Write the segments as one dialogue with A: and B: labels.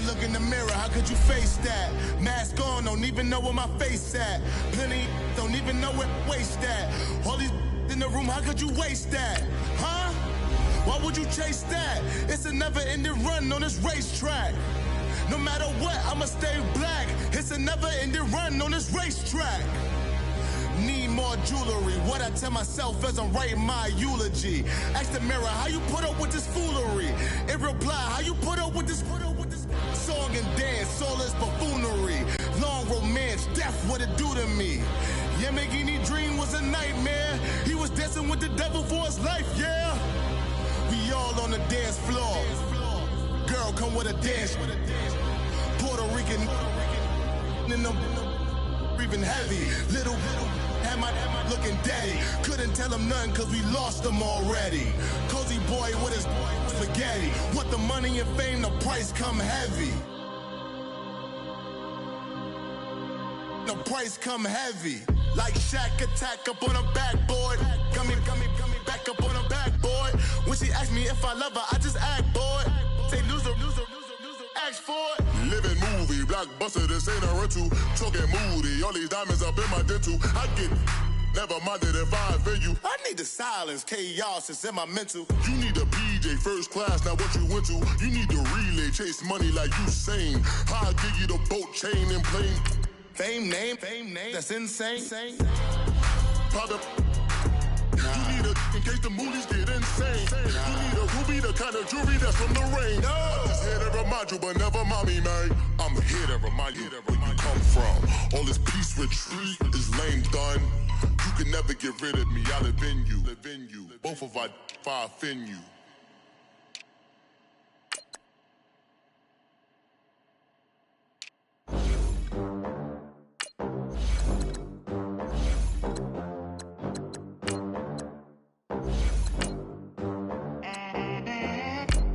A: look in the mirror, how could you face that? Mask on, don't even know where my face at. Plenty don't even know where waste at. All these in the room, how could you waste that? Huh? Why would you chase that? It's a never-ending run on this racetrack. No matter what, I'ma stay black. It's a never-ending run on this racetrack. Need more jewelry. What I tell myself as I'm writing my eulogy. Ask the mirror, how you put up with this foolery? In reply, how you put up with this song and dance, all this buffoonery. Long romance, death, what it do to me? Yamagini dream was a nightmare. He was dancing with the devil for his life, yeah. We all on the dance floor. Girl, come with a dance. Puerto Rican in them breathing heavy. Little had my looking daddy. Couldn't tell him nothing cause we lost him already. Cozy boy with his spaghetti. With the money and fame, the price come heavy. The price come heavy. Like Shaq attack up on a backboard. Coming back up on a backboard. When she asked me if I love her, I just act bored. Say loser, ask for it. Living movie, blockbuster, this ain't a rental. Talking moody, all these diamonds up in my dental. I get never minded if I offend you. I need the silence, chaos is in my mental. You need a PJ, first class, not what you went to. You need the relay, chase money like Usain. I'll give you the boat, chain, and plane. Fame name, that's insane. Pop up. You need a, in case the movies get insane. You need a ruby, the kind of jewelry that's from the rain. I'm just here to remind you, but never mommy, man. I'm here to remind you where you come from. All this peace retreat is lame done. You can never get rid of me, I live in you. Both of our offend you.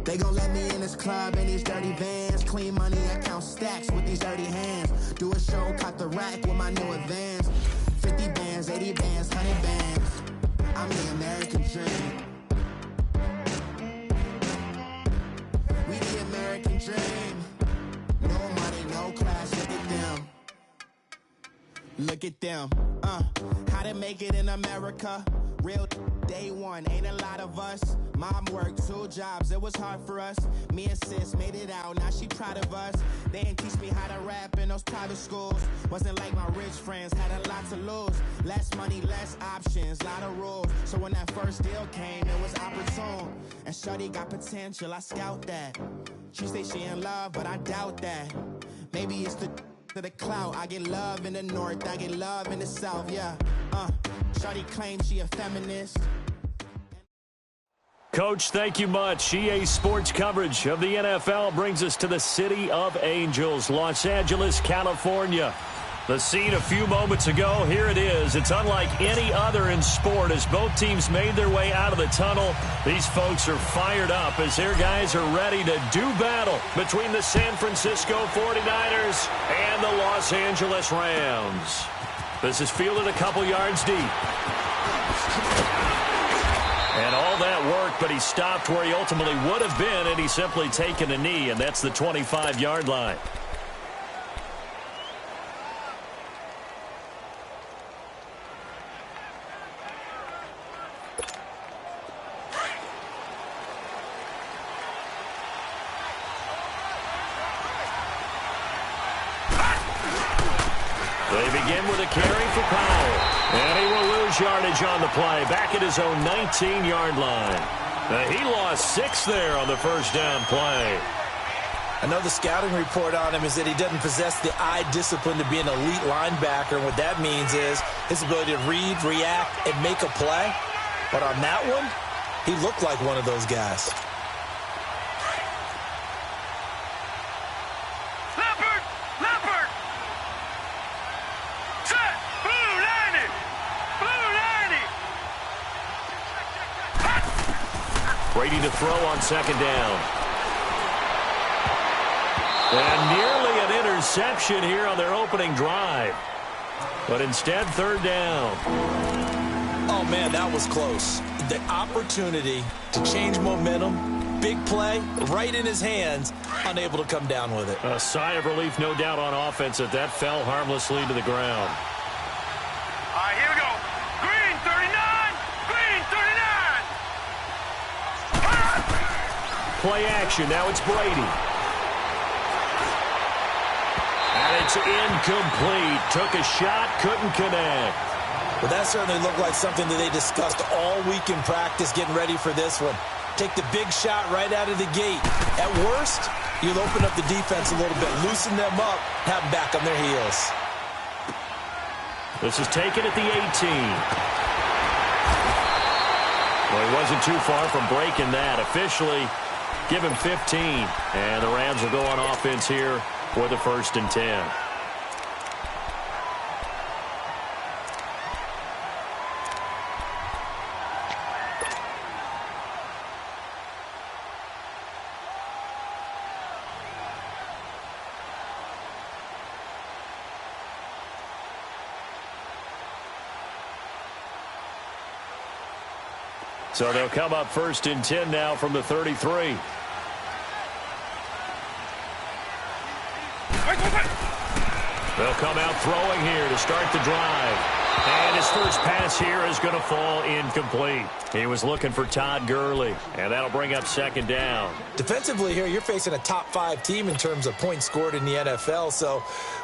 B: They gon' let me in this club in these dirty vans. Clean money, I count stacks with these dirty hands. Do a show, caught the rack with my new advance. 50 bands, 80 bands, 100 bands. I'm the American dream. We the American dream. No money, no class, look at them. Look at them, how to make it in America. Real day one, ain't a lot of us. Mom worked 2 jobs, it was hard for us. Me and sis made it out, now she proud of us. They didn't teach me how to rap in those private schools. Wasn't like my rich friends, had a lot to lose. Less money, less options, lot of rules. So when that first deal came, it was opportune. And shorty got potential, I scout that. She say she in love, but I doubt that. Maybe it's to the clout. I get love in the north, I get love in the south, yeah. Shawty claims she a feminist.
C: Coach, thank you much. EA Sports coverage of the NFL brings us to the City of Angels, Los Angeles, California. The scene a few moments ago, here it is. It's unlike any other in sport as both teams made their way out of the tunnel. These folks are fired up as their guys are ready to do battle between the San Francisco 49ers and the Los Angeles Rams. This is fielded a couple yards deep. And all that work, but he stopped where he ultimately would have been, and he's simply taken a knee, and that's the 25-yard line. They begin with a carry for Powell. And he will lose yardage on the play. Back at his own 19-yard line. He lost 6 there on the first down play.
D: I know the scouting report on him is that he doesn't possess the eye discipline to be an elite linebacker. And what that means is his ability to read, react, and make a play. But on that one, he looked like one of those guys.
C: Brady to throw on second down. And nearly an interception here on their opening drive. But instead, third down.
D: Oh, man, that was close. The opportunity to change momentum, big play, right in his hands, unable to come down with it.
C: A sigh of relief, no doubt, on offense that fell harmlessly to the ground.
E: All right, here we go. Green 39, green 39.
C: Play action, now it's Brady. And it's incomplete. Took a shot, couldn't connect.
D: Well, that certainly looked like something that they discussed all week in practice getting ready for this one. Take the big shot right out of the gate. At worst, you'll open up the defense a little bit, loosen them up, have them back on their heels.
C: This is taken at the 18. Well, he wasn't too far from breaking that. Officially, give him 15. And the Rams will go on offense here for the 1st and 10. So they'll come up 1st and 10 now from the 33. They'll come out throwing here to start the drive. And his first pass here is going to fall incomplete. He was looking for Todd Gurley, and that'll bring up 2nd down.
D: Defensively here, you're facing a top 5 team in terms of points scored in the NFL. So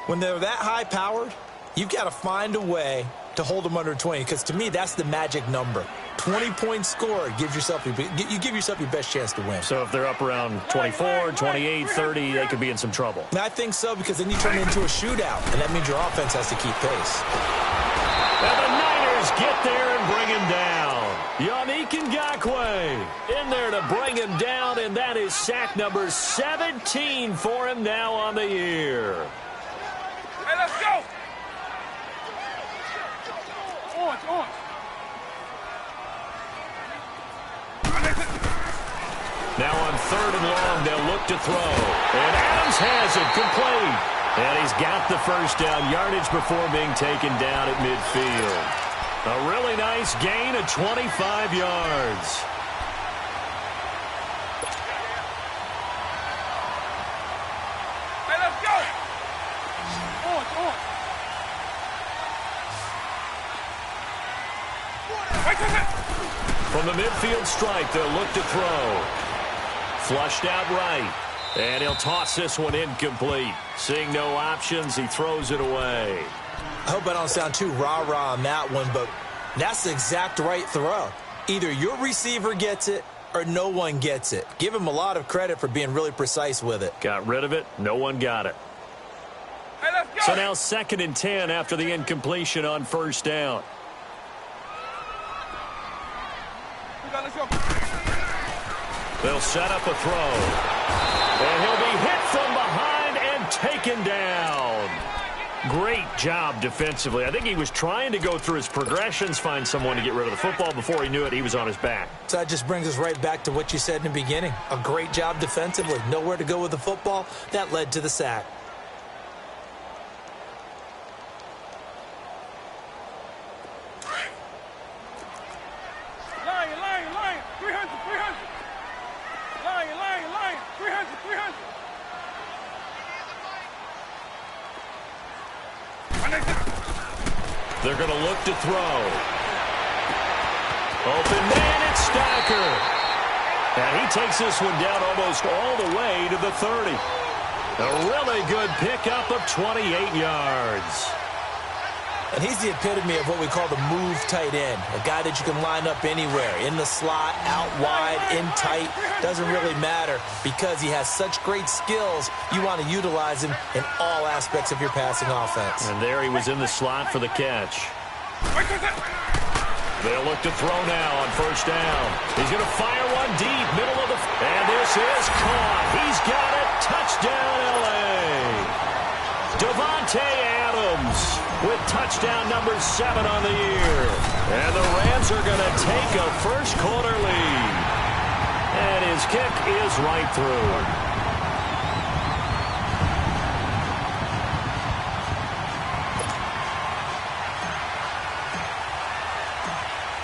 D: when they're that high-powered, you've got to find a way to hold them under 20, because to me, that's the magic number. 20 points scored gives yourself you give yourself your best chance to win.
C: So if they're up around 24, 28, 30, they could be in some trouble.
D: And I think so, because then you turn it into a shootout, and that means your offense has to keep pace.
C: And the Niners get there and bring him down. Yannick Ngakoue in there to bring him down, and that is sack number 17 for him now on the year.
E: Hey, let's go. On.
C: Now on 3rd and long, they'll look to throw. And Adams has it complete. And he's got the 1st down yardage before being taken down at midfield. A really nice gain of 25 yards.
E: Hey, let's go. On.
C: From the midfield stripe, they'll look to throw. Flushed out right. And he'll toss this one incomplete. Seeing no options, he throws it away.
D: I hope I don't sound too rah-rah on that one, but that's the exact right throw. Either your receiver gets it or no one gets it. Give him a lot of credit for being really precise with it.
C: Got rid of it. No one got it.
E: Hey, let's go.
C: So now 2nd and 10 after the incompletion on 1st down.
E: Let's go.
C: They'll set up a throw. And he'll be hit from behind and taken down. Great job defensively. I think he was trying to go through his progressions, find someone to get rid of the football. Before he knew it, he was on his back.
D: So that just brings us right back to what you said in the beginning. A great job defensively. Nowhere to go with the football. That led to the sack.
E: Lion. 300. Lion. 300.
C: They're going to look to throw. Open man, it's Stacker. And he takes this one down almost all the way to the 30. A really good pickup of 28 yards.
D: And he's the epitome of what we call the move tight end. A guy that you can line up anywhere. In the slot, out wide, in tight. Doesn't really matter because he has such great skills. You want to utilize him in all aspects of your passing offense.
C: And there he was in the slot for the catch. They'll look to throw now on 1st down. He's going to fire one deep, middle of the... And this is caught. He's got it. Touchdown, L.A. Davante Adams with touchdown number 7 on the year. And the Rams are going to take a first-quarter lead. And his kick is right through.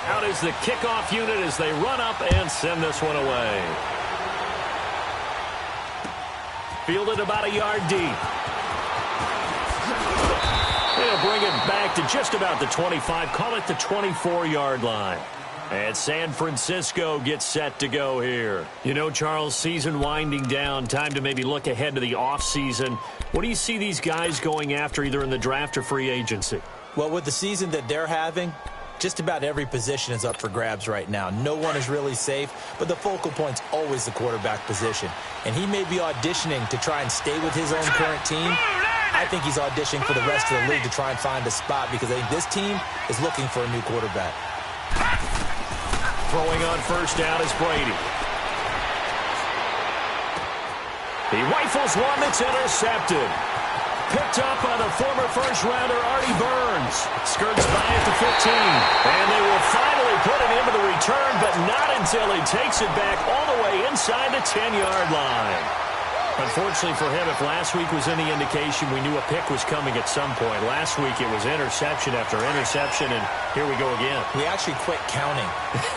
C: Out is the kickoff unit as they run up and send this one away. Fielded about a yard deep. They'll bring it back to just about the 25. Call it the 24-yard line. And San Francisco gets set to go here. You know, Charles, season winding down. Time to maybe look ahead to the offseason. What do you see these guys going after either in the draft or free agency?
D: Well, with the season that they're having, just about every position is up for grabs right now. No one is really safe, but the focal point's always the quarterback position. And he may be auditioning to try and stay with his own current team. I think he's auditioning for the rest of the league to try and find a spot because I think this team is looking for a new quarterback.
C: Throwing on first down is Brady. He rifles one that's intercepted. Picked up by the former first-rounder Artie Burns. Skirts by at the 15. And they will finally put it into the return, but not until he takes it back all the way inside the 10-yard line. Unfortunately for him, if last week was any indication, we knew a pick was coming at some point. Last week it was interception after interception, and here we go again.
D: We actually quit counting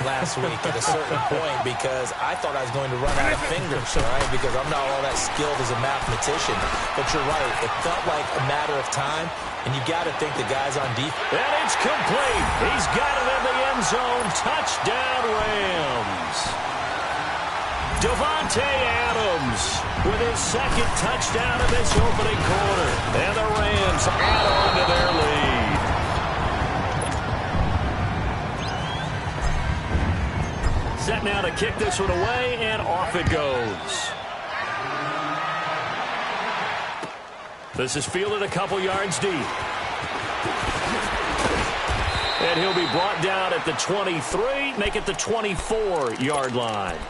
D: last week at a certain point because I thought I was going to run out of fingers, all right, because I'm not all that skilled as a mathematician. But you're right. It felt like a matter of time, and you got to think the guys on defense.
C: And it's complete. He's got it in the end zone. Touchdown, Rams. Davante Adams with his second touchdown of this opening quarter. And the Rams add on to their lead. Set now to kick this one away, and off it goes. This is fielded a couple yards deep. And he'll be brought down at the 23, make it the 24-yard line.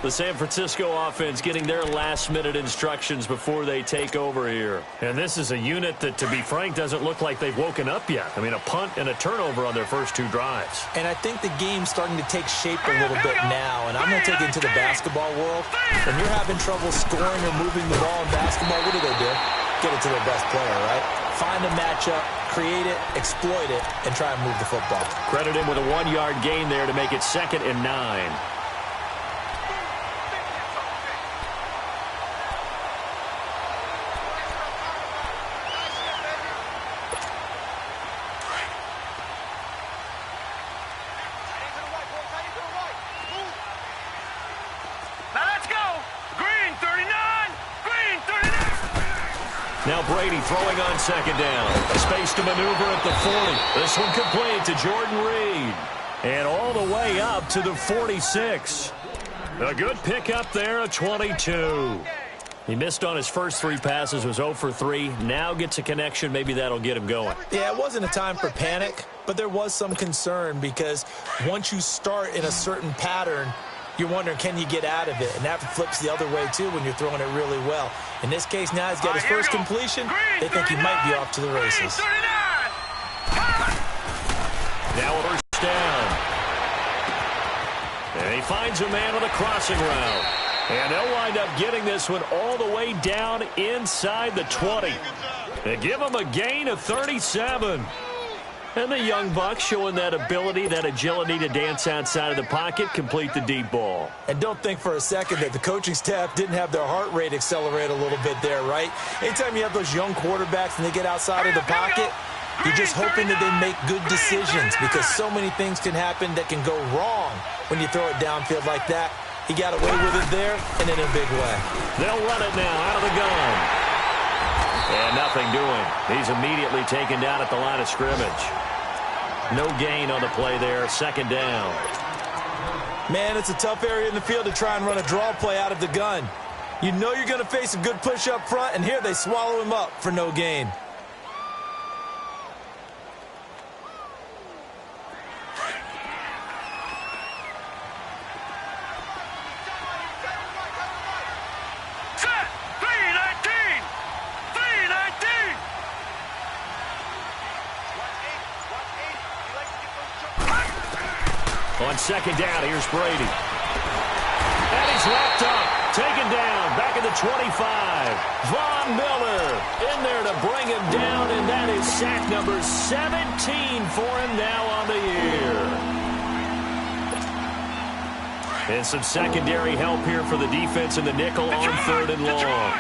C: The San Francisco offense getting their last-minute instructions before they take over here. And this is a unit that, to be frank, doesn't look like they've woken up yet. I mean, a punt and a turnover on their first two drives.
D: And I think the game's starting to take shape a little bit now. And I'm going to take it into the basketball world. When you're having trouble scoring or moving the ball in basketball, what do? Get it to their best player, right? Find a matchup, create it, exploit it, and try and move the football.
C: Credit him with a 1-yard gain there to make it 2nd and 9. Now Brady throwing on 2nd down. Space to maneuver at the 40. This one complete to Jordan Reed. And all the way up to the 46. A good pick up there, a 22. He missed on his first 3 passes, was 0 for 3. Now gets a connection. Maybe that'll get him going.
D: Yeah, it wasn't a time for panic, but there was some concern because once you start in a certain pattern, you're wondering, can you get out of it? And that flips the other way, too, when you're throwing it really well. In this case, now he's got his first completion. They think he might be off to the races.
C: Now a first down. And he finds a man on a crossing route. And they'll wind up getting this one all the way down inside the 20. They give him a gain of 37. And the young buck showing that ability, that agility to dance outside of the pocket, complete the deep ball.
D: And don't think for a second that the coaching staff didn't have their heart rate accelerate a little bit there, right? Anytime you have those young quarterbacks and they get outside of the pocket, you're just hoping that they make good decisions because so many things can happen that can go wrong when you throw it downfield like that. He got away with it there and in a big way. They'll run it now out of the gun.
C: And nothing doing. He's immediately taken down at the line of scrimmage. No gain on the play there. 2nd down.
D: Man, it's a tough area in the field to try and run a draw play out of the gun. You know you're going to face a good push up front, and here they swallow him up for no gain.
C: On 2nd down, here's Brady. And he's wrapped up, taken down, back at the 25. Von Miller in there to bring him down, and that is sack number 17 for him now on the year. And some secondary help here for the defense in the nickel on 3rd and long.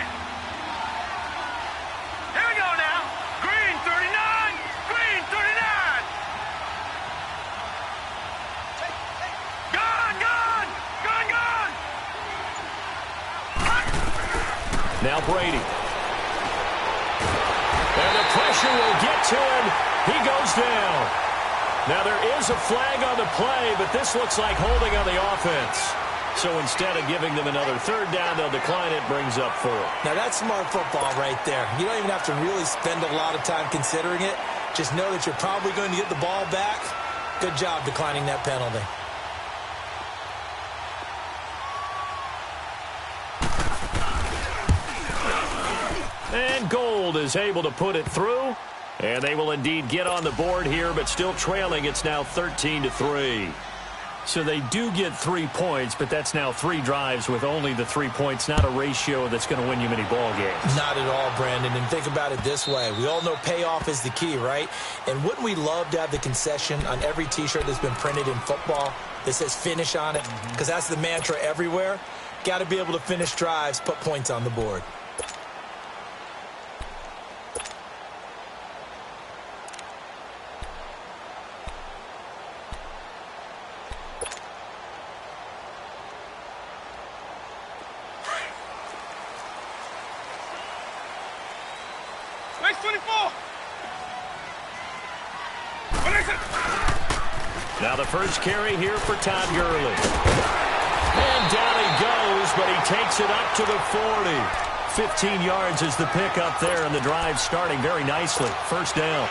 C: Now Brady. And the pressure will get to him. He goes down. Now there is a flag on the play, but this looks like holding on the offense. So instead of giving them another third down, they'll decline it, brings up 4.
D: Now that's smart football right there. You don't even have to really spend a lot of time considering it. Just know that you're probably going to get the ball back. Good job declining that penalty.
C: And Gold is able to put it through. And they will indeed get on the board here, but still trailing. It's now 13-3. So they do get 3 points, but that's now 3 drives with only the 3 points, not a ratio that's going to win you many ball games.
D: Not at all, Brandon. And think about it this way. We all know payoff is the key, right? And wouldn't we love to have the concession on every T-shirt that's been printed in football that says finish on it? Because that's the mantra everywhere. Got to be able to finish drives, put points on the board.
C: Now the first carry here for Todd Gurley. And down he goes, but he takes it up to the 40. 15 yards is the pickup there, and the drive starting very nicely. First down.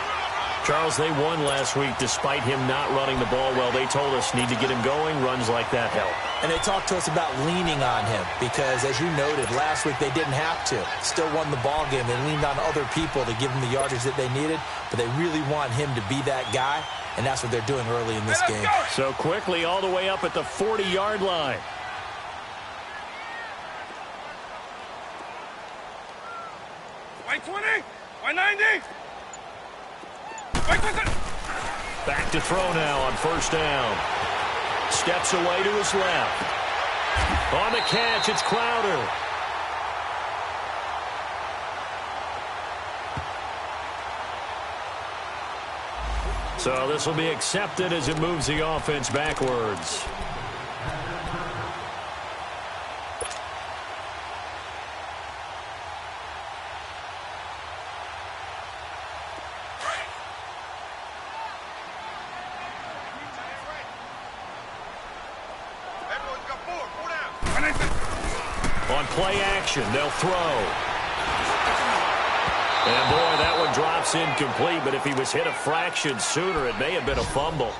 C: Charles, they won last week despite him not running the ball well. They told us need to get him going. Runs like that help.
D: And they talked to us about leaning on him because, as you noted, last week they didn't have to. Still won the ball game. They leaned on other people to give them the yardage that they needed, but they really want him to be that guy, and that's what they're doing early in this game.
C: So quickly all the way up at the 40-yard line.
E: White 20, 190.
C: Back to throw now on first down. Steps away to his left. On the catch, it's Crowder. So this will be accepted as it moves the offense backwards. On play action, they'll throw. And boy, that one drops incomplete, but if he was hit a fraction sooner, it may have been a fumble.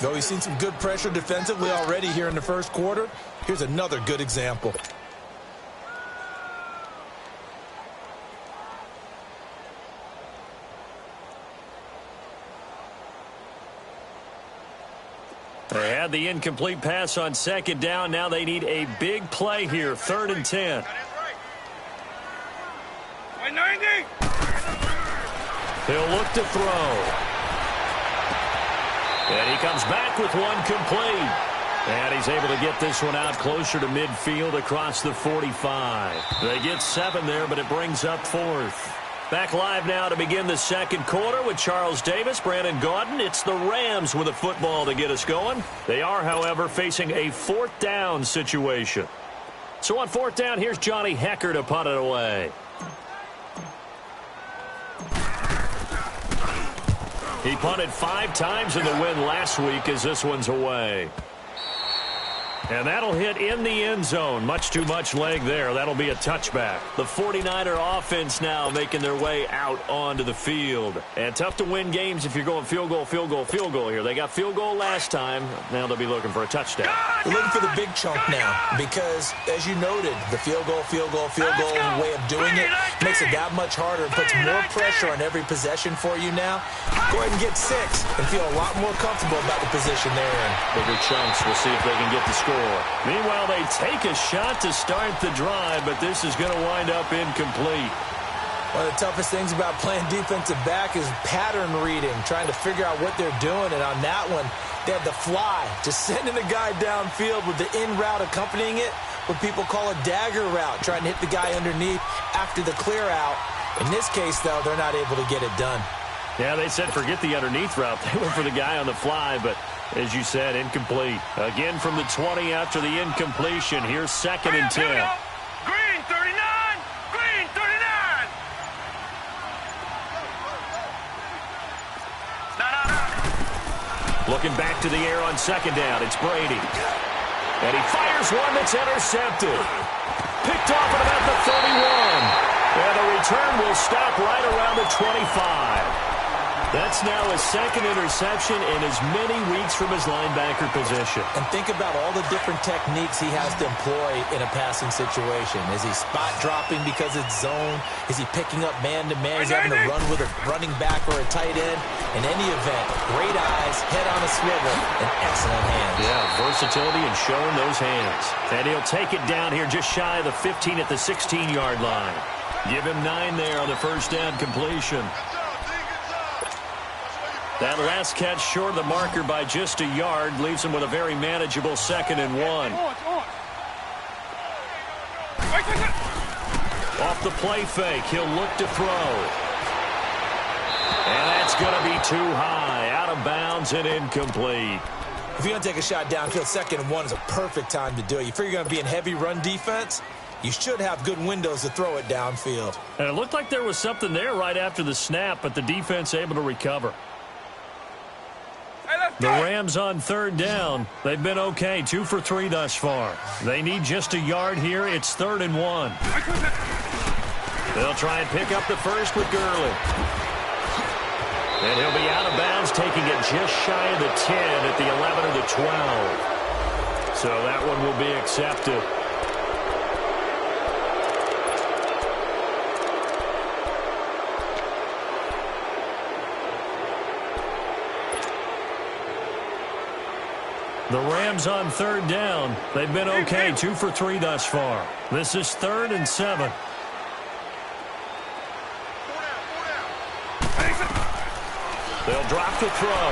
D: Though he's seen some good pressure defensively already here in the first quarter, here's another good example.
C: They had the incomplete pass on second down. Now they need a big play here, 3rd and 10.
E: 190.
C: He'll look to throw. And he comes back with one complete. And he's able to get this one out closer to midfield across the 45. They get 7 there, but it brings up 4th. Back live now to begin the second quarter with Charles Davis, Brandon Gaudin. It's the Rams with a football to get us going. They are, however, facing a 4th down situation. So on 4th down, here's Johnny Hekker to punt it away. He punted 5 times in the win last week as this one's away. And that'll hit in the end zone. Much too much leg there. That'll be a touchback. The 49er offense now making their way out onto the field. And tough to win games if you're going field goal, field goal, field goal here. They got field goal last time. Now they'll be looking for a touchdown.
D: They're looking for the big chunk now because, as you noted, the field goal way of doing it makes it that much harder. It puts more pressure on every possession for you now. Go ahead and get 6 and feel a lot more comfortable about the position they're in.
C: Bigger chunks. We'll see if they can get the score. Meanwhile, they take a shot to start the drive, but this is going to wind up incomplete.
D: One of the toughest things about playing defensive back is pattern reading, trying to figure out what they're doing. And on that one, they had the fly, just sending a guy downfield with the in route accompanying it, what people call a dagger route, trying to hit the guy underneath after the clear out. In this case, though, they're not able to get it done.
C: Yeah, they said forget the underneath route. They went for the guy on the fly, but as you said, incomplete. Again from the 20 after the incompletion. Here's 2nd and 10.
E: Green, 39. Green,
C: Looking back to the air on second down, it's Brady. And he fires one that's intercepted. Picked off at about the 31. And the return will stop right around the 25. That's now his second interception in as many weeks from his linebacker position.
D: And think about all the different techniques he has to employ in a passing situation. Is he spot dropping because it's zone? Is he picking up man-to-man? He's having to run with a running back or a tight end. In any event, great eyes, head on a swivel, and excellent hands.
C: Yeah, versatility and showing those hands. And he'll take it down here just shy of the 15 at the 16-yard line. Give him 9 there on the first down completion. That last catch short of the marker by just a yard leaves him with a very manageable 2nd and 1. Off the play fake, he'll look to throw. And that's going to be too high, out of bounds and incomplete.
D: If you're going to take a shot downfield, 2nd and 1 is a perfect time to do it. You figure you're going to be in heavy run defense, you should have good windows to throw it downfield.
C: And it looked like there was something there right after the snap, but the defense able to recover. The Rams on 3rd down. They've been okay, 2 for 3 thus far. They need just a yard here. It's 3rd and 1. They'll try and pick up the first with Gurley. And he'll be out of bounds, taking it just shy of the 10 at the 11 or the 12. So that one will be accepted. The Rams on 3rd down. They've been okay, 2 for 3 thus far. This is 3rd and 7. They'll drop the throw.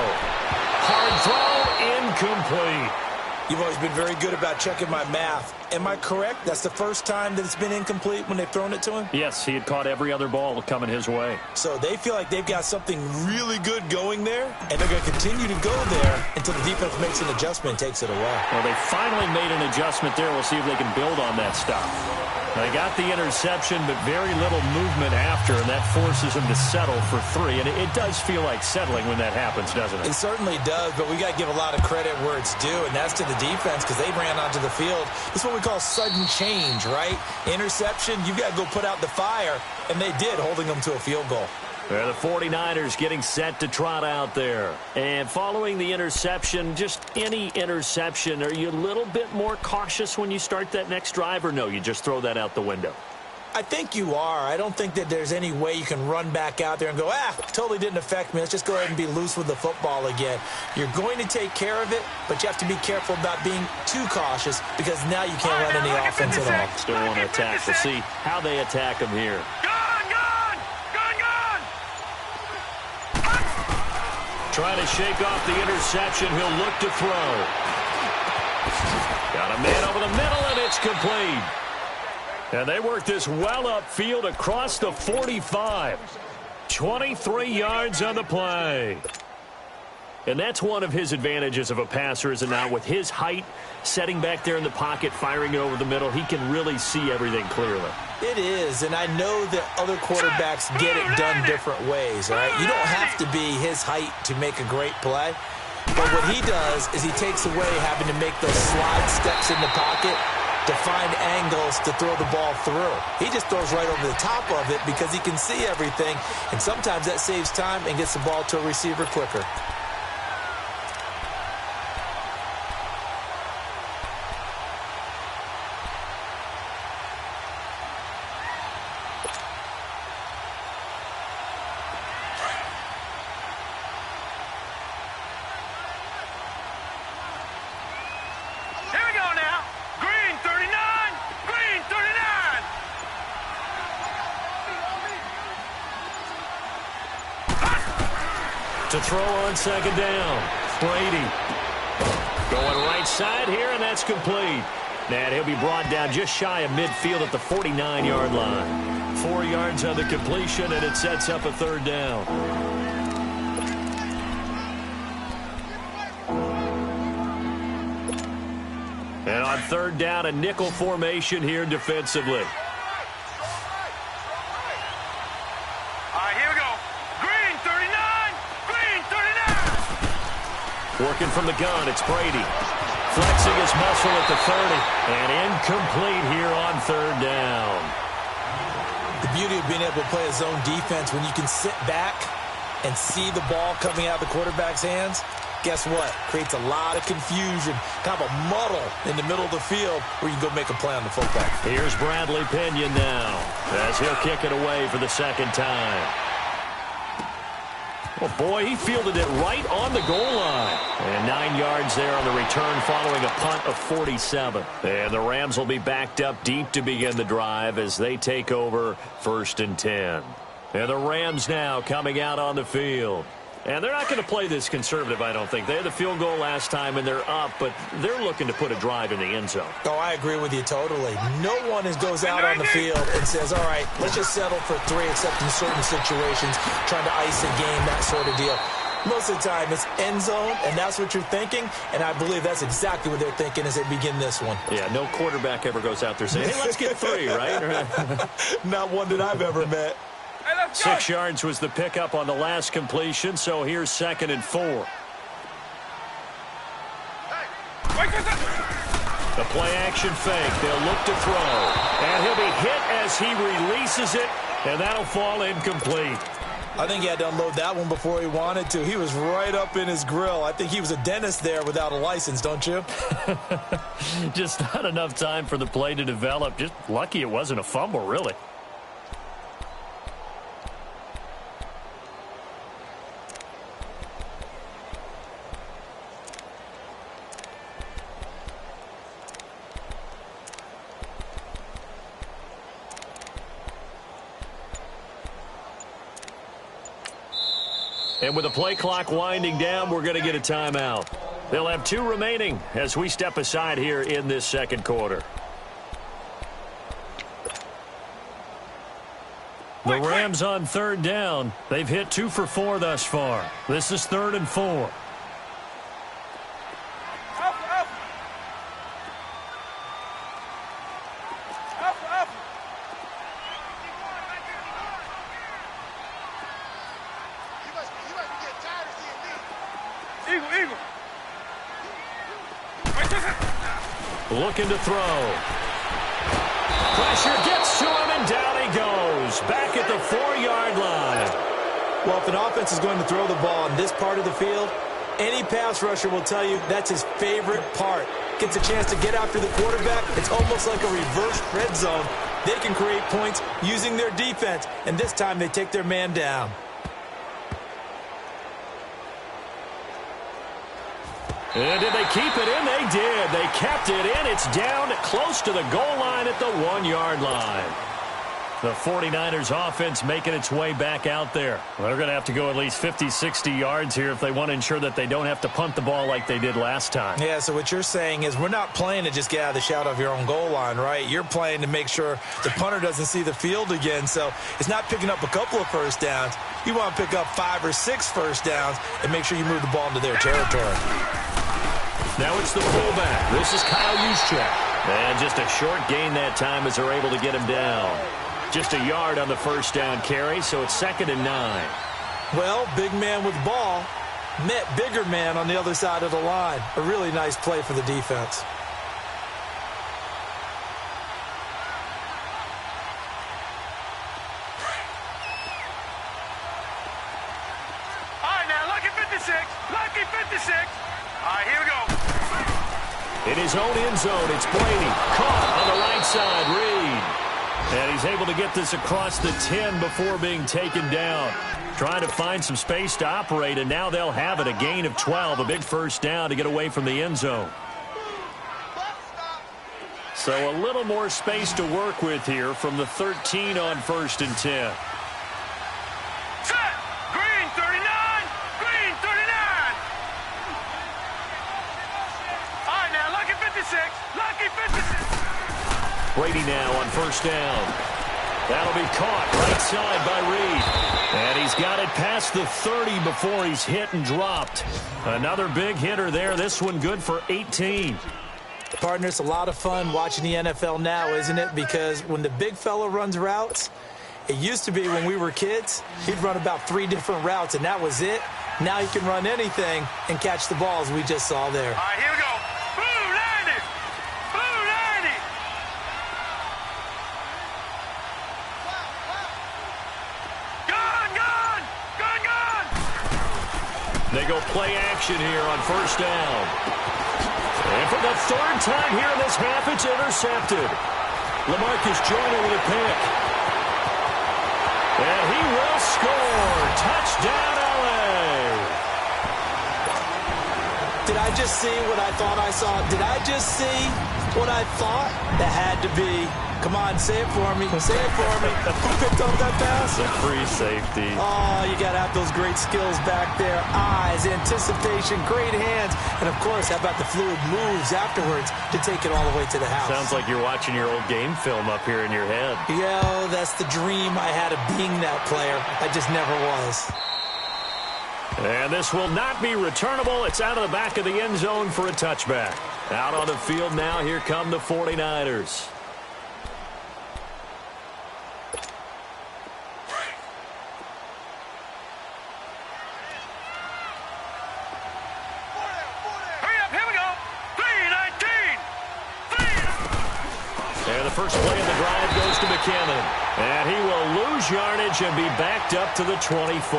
C: Hard throw, incomplete.
D: You've always been very good about checking my math. Am I correct? That's the first time that it's been incomplete when they've thrown it to him?
C: Yes, he had caught every other ball coming his way.
D: So they feel like they've got something really good going there, and they're going to continue to go there until the defense makes an adjustment and takes it away.
C: Well, they finally made an adjustment there. We'll see if they can build on that stuff. They got the interception, but very little movement after, and that forces them to settle for 3. And it does feel like settling when that happens, doesn't it?
D: It certainly does, but we got to give a lot of credit where it's due, and that's to the defense because they ran onto the field. It's what we call sudden change, right? Interception, you've got to go put out the fire, and they did, holding them to a field goal.
C: The 49ers getting set to trot out there. And following the interception, just any interception, are you a little bit more cautious when you start that next drive, or no, you just throw that out the window?
D: I think you are. I don't think that there's any way you can run back out there and go, totally didn't affect me. Let's just go ahead and be loose with the football again. You're going to take care of it, but you have to be careful about being too cautious because now you can't run any offense at all.
C: Still want to attack. We'll see how they attack them here. Trying to shake off the interception. He'll look to throw. Got a man over the middle, and it's complete. And they work this well upfield across the 45. 23 yards on the play. And that's one of his advantages of a passer, is it not? With his height, setting back there in the pocket, firing it over the middle, he can really see everything clearly.
D: It is, and I know that other quarterbacks get it done different ways, all right? You don't have to be his height to make a great play. But what he does is he takes away having to make those slide steps in the pocket to find angles to throw the ball through. He just throws right over the top of it because he can see everything, and sometimes that saves time and gets the ball to a receiver quicker.
C: To throw on second down. Brady going right side here, and that's complete. And he'll be brought down just shy of midfield at the 49-yard line. 4 yards on the completion, and it sets up a 3rd down. And on 3rd down, a nickel formation here defensively. Working from the gun, it's Brady. Flexing his muscle at the 30. And incomplete here on 3rd down.
D: The beauty of being able to play a zone defense when you can sit back and see the ball coming out of the quarterback's hands, guess what? Creates a lot of confusion, kind of a muddle in the middle of the field where you can go make a play on the football.
C: Here's Bradley Pinion now as he'll kick it away for the 2nd time. Well, boy, he fielded it right on the goal line. And 9 yards there on the return following a punt of 47. And the Rams will be backed up deep to begin the drive as they take over 1st and 10. And the Rams now coming out on the field. And they're not going to play this conservative, I don't think. They had the field goal last time, and they're up, but they're looking to put a drive in the end zone.
D: Oh, I agree with you totally. No one goes out on the field and says, all right, let's just settle for 3, except in certain situations, trying to ice a game, that sort of deal. Most of the time, it's end zone, and that's what you're thinking, and I believe that's exactly what they're thinking as they begin this one.
C: Yeah, no quarterback ever goes out there saying, hey, let's get 3, right?
D: Not one that I've ever met.
C: 6 yards was the pickup on the last completion, so here's 2nd and 4. The play-action fake. They'll look to throw. And he'll be hit as he releases it, and that'll fall incomplete.
D: I think he had to unload that one before he wanted to. He was right up in his grill. I think he was a dentist there without a license, don't you?
C: Just not enough time for the play to develop. Just lucky it wasn't a fumble, really. And with the play clock winding down, we're going to get a timeout. They'll have 2 remaining as we step aside here in this 2nd quarter. The Rams on 3rd down. They've hit 2 for 4 thus far. This is 3rd and 4. Looking to throw. Pressure gets to him, and down he goes. Back at the 4-yard line.
D: Well, if an offense is going to throw the ball in this part of the field, any pass rusher will tell you that's his favorite part. Gets a chance to get after the quarterback. It's almost like a reverse red zone. They can create points using their defense, and this time they take their man down.
C: And did they keep it in? They did. They kept it in. It's down close to the goal line at the 1-yard line. The 49ers offense making its way back out there. Well, they're going to have to go at least 50, 60 yards here if they want to ensure that they don't have to punt the ball like they did last time.
D: Yeah, so what you're saying is we're not playing to just get out of the shadow of your own goal line, right? You're playing to make sure the punter doesn't see the field again. So it's not picking up a couple of first downs. You want to pick up 5 or 6 first downs and make sure you move the ball into their territory.
C: Now it's the fullback. This is Kyle Juszczyk. And just a short gain that time as they're able to get him down. Just a yard on the first down carry, so it's 2nd and 9.
D: Well, big man with ball met bigger man on the other side of the line. A really nice play for the defense.
E: All right, now, lucky 56. Lucky 56. All right, here we go.
C: In his own end zone, it's Brady. Caught on the right side, Reed. And he's able to get this across the 10 before being taken down. Trying to find some space to operate, and now they'll have it. A gain of 12, a big first down to get away from the end zone. So a little more space to work with here from the 13 on 1st and 10.
E: Set. Green 39. Green 39. All right, now, lucky 56. Lucky 56.
C: Brady now on first down. That'll be caught right side by Reed. And he's got it past the 30 before he's hit and dropped. Another big hitter there. This one good for 18.
D: Partner, it's a lot of fun watching the NFL now, isn't it? Because when the big fella runs routes, it used to be when we were kids, he'd run about 3 different routes, and that was it. Now he can run anything and catch the balls we just saw there.
E: All right, here we go. Blue 90. Blue 90. Gone, gone. Gone, gone.
C: They go play action here on first down. And for the third time here in this half, it's intercepted. LaMarcus Joyner with a pick. And he will score. Touchdown, LA.
D: Did I just see what I thought I saw? Did I just see what I thought? That had to be. Come on, say it for me. Say it for me. Who picked up that pass?
C: The free safety.
D: Oh, you got to have those great skills back there. Eyes, anticipation, great hands. And, of course, how about the fluid moves afterwards to take it all the way to the house?
C: Sounds like you're watching your old game film up here in your head.
D: Yo, that's the dream I had of being that player. I just never was.
C: And this will not be returnable. It's out of the back of the end zone for a touchback. Out on the field now, here come the 49ers. First play of the drive goes to McKinnon. And he will lose yardage and be backed up to the 24.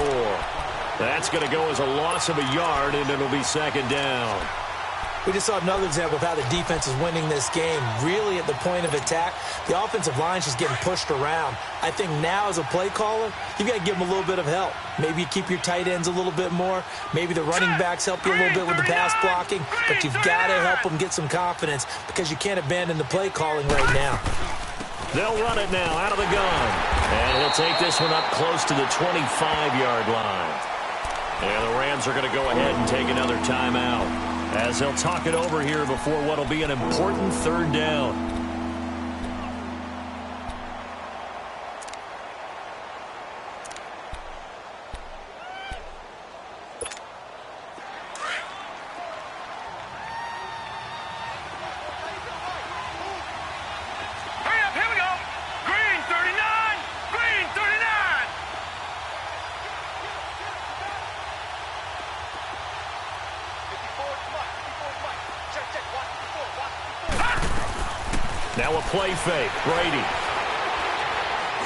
C: That's going to go as a loss of a yard, and it'll be second down.
D: We just saw another example of how the defense is winning this game. Really at the point of attack, the offensive line's just getting pushed around. I think now as a play caller, you've got to give them a little bit of help. Maybe you keep your tight ends a little bit more. Maybe the running backs help you a little bit with the pass blocking. But you've got to help them get some confidence because you can't abandon the play calling right now.
C: They'll run it now out of the gun. And he'll take this one up close to the 25-yard line. And the Rams are going to go ahead and take another timeout as they'll talk it over here before what will be an important third down.
E: Hurry up, here we go. Green 39. Green 39.
C: Now a play fake. Brady.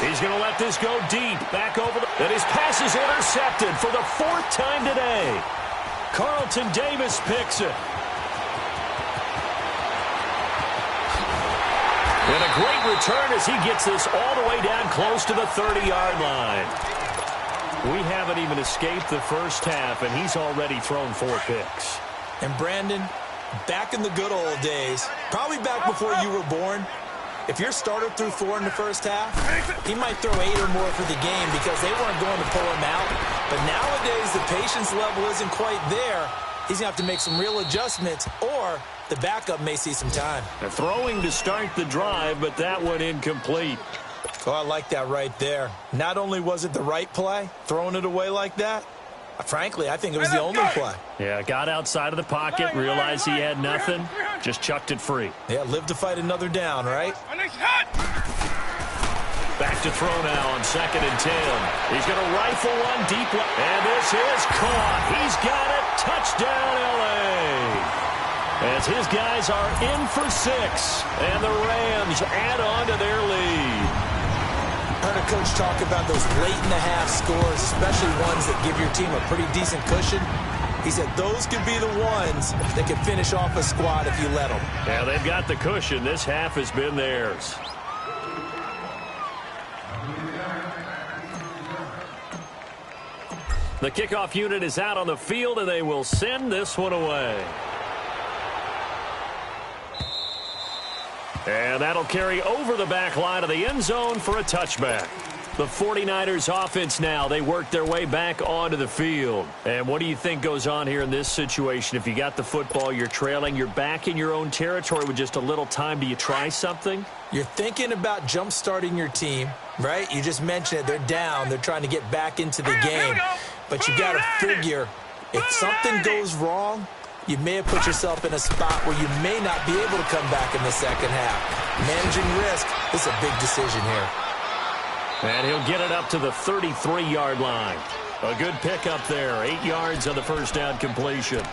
C: He's going to let this go deep. Back over. And his pass is intercepted for the fourth time today. Carlton Davis picks it. And a great return as he gets this all the way down close to the 30-yard line. We haven't even escaped the first half, and he's already thrown 4 picks.
D: And Brandon, back in the good old days, probably back before you were born, if your starter threw 4 in the first half, he might throw 8 or more for the game because they weren't going to pull him out. But nowadays, the patience level isn't quite there. He's going to have to make some real adjustments, or the backup may see some time.
C: They're throwing to start the drive, but that one incomplete.
D: Oh, I like that right there. Not only was it the right play, throwing it away like that, frankly, I think it was the only play.
C: Yeah, got outside of the pocket, realized he had nothing, just chucked it free.
D: Yeah, live to fight another down, right?
C: Back to throw now on 2nd and 10. He's going to rifle one deep. And this is caught. He's got it. Touchdown, L.A. As his guys are in for 6. And the Rams add on to their lead.
D: Heard a coach talk about those late-in-the-half scores, especially ones that give your team a pretty decent cushion. He said those could be the ones that could finish off a squad if you let them.
C: Yeah, they've got the cushion. This half has been theirs. The kickoff unit is out on the field, and they will send this one away. And that'll carry over the back line of the end zone for a touchback. The 49ers offense now, they work their way back onto the field. And what do you think goes on here in this situation? If you got the football, you're trailing, you're back in your own territory with just a little time. Do you try something?
D: You're thinking about jump-starting your team, right? You just mentioned it. They're down. They're trying to get back into the game. But you got to figure, if something goes wrong, you may have put yourself in a spot where you may not be able to come back in the second half. Managing risk is a big decision here.
C: And he'll get it up to the 33-yard line. A good pickup there. 8 yards on the first down completion.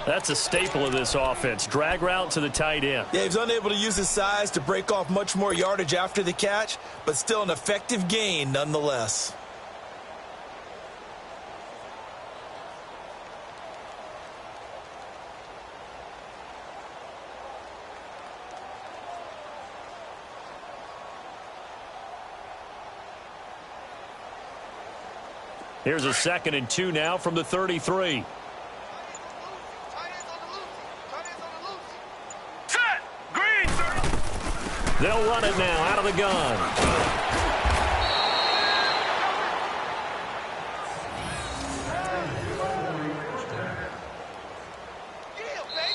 C: That's a staple of this offense. Drag route to the tight end.
D: Yeah, he's unable to use his size to break off much more yardage after the catch, but still an effective gain nonetheless.
C: Here's a 2nd and 2 now from the 33.
E: Set! Green!
C: They'll run it now out of the gun.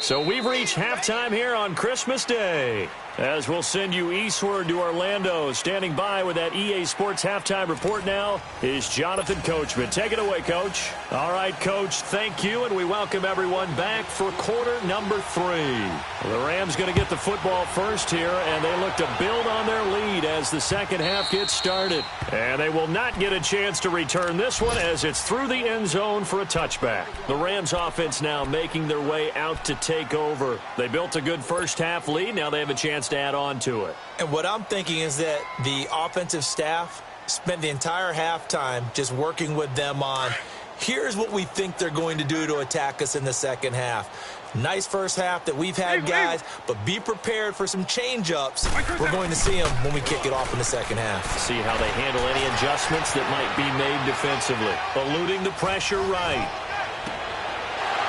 C: So we've reached halftime here on Christmas Day. As we'll send you eastward to Orlando. Standing by with that EA Sports halftime report now is Jonathan Coachman. Take it away, Coach. All right, Coach, thank you, and we welcome everyone back for quarter number 3. The Rams going to get the football first here, and they look to build on their lead as the second half gets started. And they will not get a chance to return this one as it's through the end zone for a touchback. The Rams offense now making their way out to take over. They built a good first half lead. Now they have a chance to add on to it.
D: And what I'm thinking is that the offensive staff spent the entire halftime just working with them on, here's what we think they're going to do to attack us in the second half. Nice first half that we've had, guys, but be prepared for some change-ups. We're going to see them when we kick it off in the second half.
C: See how they handle any adjustments that might be made defensively. Eluding the pressure right.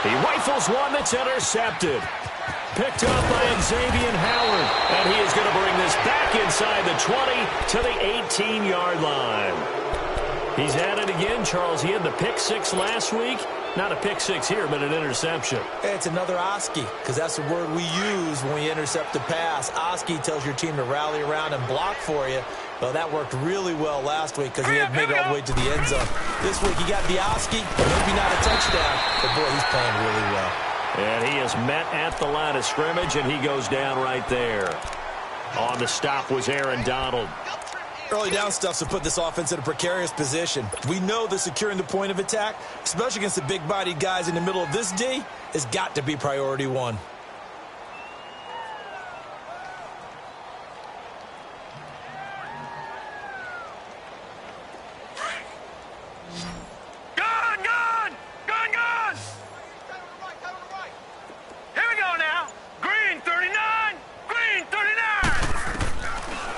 C: He rifles one that's intercepted. Picked up by Xavier Howard. And he is going to bring this back inside the 20 to the 18-yard line. He's had it again, Charles. He had the pick 6 last week. Not a pick 6 here, but an interception.
D: It's another Oski, because that's the word we use when we intercept a pass. Oski tells your team to rally around and block for you. Well, that worked really well last week because he had made it all the way to the end zone. This week he got the Oski, maybe not a touchdown, but boy, he's playing really well.
C: And he is met at the line of scrimmage, and he goes down right there. On the stop was Aaron Donald.
D: Early down stuff to put this offense in a precarious position. We know that securing the point of attack, especially against the big-bodied guys in the middle of this D, has got to be priority 1.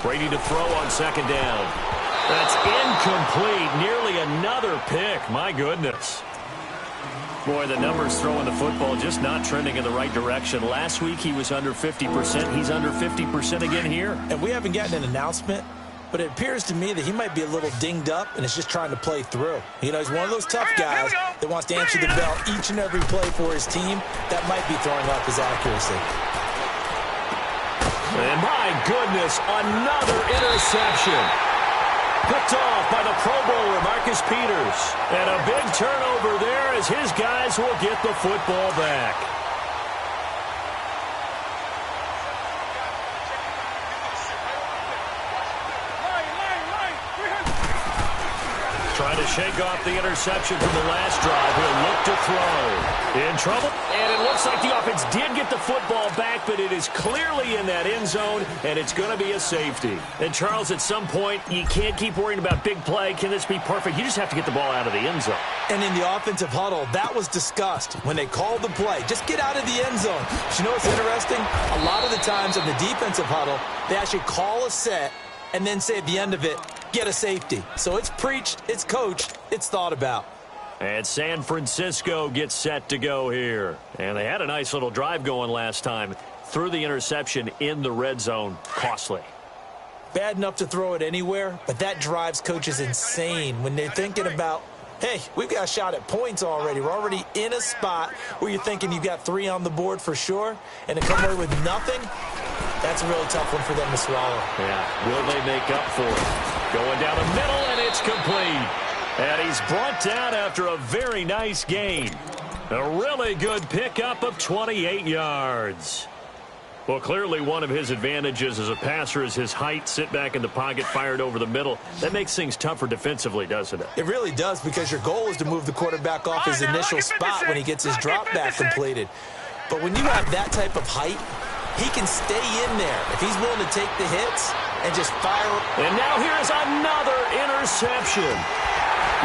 C: Brady to throw on second down. That's incomplete. Nearly another pick. My goodness. Boy, the numbers throwing the football just not trending in the right direction. Last week he was under 50%. He's under 50% again here.
D: And we haven't gotten an announcement, but it appears to me that he might be a little dinged up and is just trying to play through. You know, he's one of those tough guys that wants to answer the bell each and every play for his team. That might be throwing off his accuracy.
C: And my goodness, another interception. Picked off by the Pro Bowler, Marcus Peters. And a big turnover there as his guys will get the football back. Trying to shake off the interception from the last drive. He'll look to throw. In trouble. And it looks like the offense did get the football back, but it is clearly in that end zone, and it's going to be a safety. And, Charles, at some point, you can't keep worrying about big play. Can this be perfect? You just have to get the ball out of the end zone.
D: And in the offensive huddle, that was discussed when they called the play. Just get out of the end zone. But you know what's interesting? A lot of the times in the defensive huddle, they actually call a set and then say at the end of it, get a safety. So it's preached, it's coached, it's thought about.
C: And San Francisco gets set to go here. And they had a nice little drive going last time. Threw the interception in the red zone. Costly.
D: Bad enough to throw it anywhere, but that drives coaches insane when they're thinking about, hey, we've got a shot at points already. We're already in a spot where you're thinking you've got 3 on the board for sure, and to come away with nothing, that's a really tough one for them to swallow.
C: Yeah, will they make up for it? Going down the middle, and it's complete. And he's brought down after a very nice gain. A really good pickup of 28 yards. Well, clearly one of his advantages as a passer is his height. Sit back in the pocket, fired over the middle. That makes things tougher defensively, doesn't it?
D: It really does, because your goal is to move the quarterback off his initial spot when he gets his drop back completed. But when you have that type of height, he can stay in there if he's willing to take the hits and just fire.
C: And now here's another interception.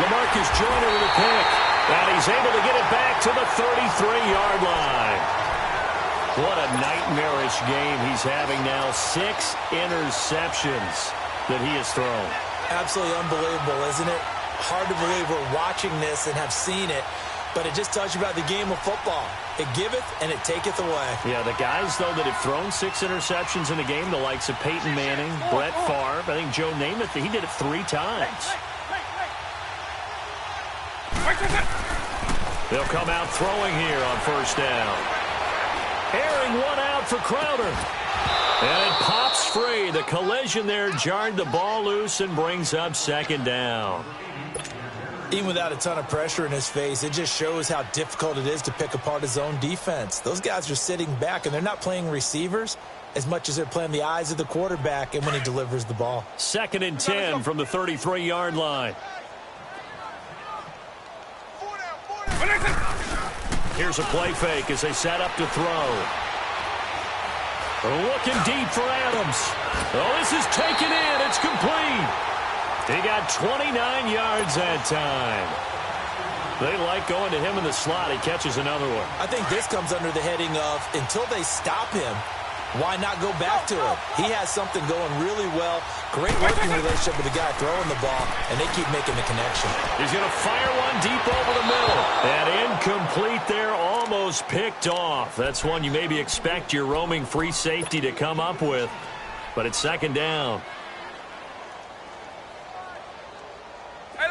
C: LaMarcus Joyner with a pick. And he's able to get it back to the 33-yard line. What a nightmarish game he's having now. 6 interceptions that he has thrown.
D: Absolutely unbelievable, isn't it? Hard to believe we're watching this and have seen it, but it just tells you about the game of football. It giveth and it taketh away.
C: Yeah, the guys, though, that have thrown 6 interceptions in a game, the likes of Peyton Manning, Brett Favre, I think Joe Namath, he did it 3 times. They'll come out throwing here on first down. Airing one out for Crowder. And it pops free. The collision there jarred the ball loose and brings up second down.
D: Even without a ton of pressure in his face, it just shows how difficult it is to pick apart his own defense. Those guys are sitting back, and they're not playing receivers as much as they're playing the eyes of the quarterback and when he delivers the ball.
C: 2nd and 10 from the 33-yard line. Here's a play fake as they set up to throw. Looking deep for Adams. Oh, this is taken in. It's complete. He got 29 yards that time. They like going to him in the slot. He catches another one.
D: I think this comes under the heading of until they stop him, why not go back to him? He has something going really well. Great working relationship with the guy throwing the ball, and they keep making the connection.
C: He's going to fire one deep over the middle. And incomplete there, almost picked off. That's one you maybe expect your roaming free safety to come up with. But it's second down.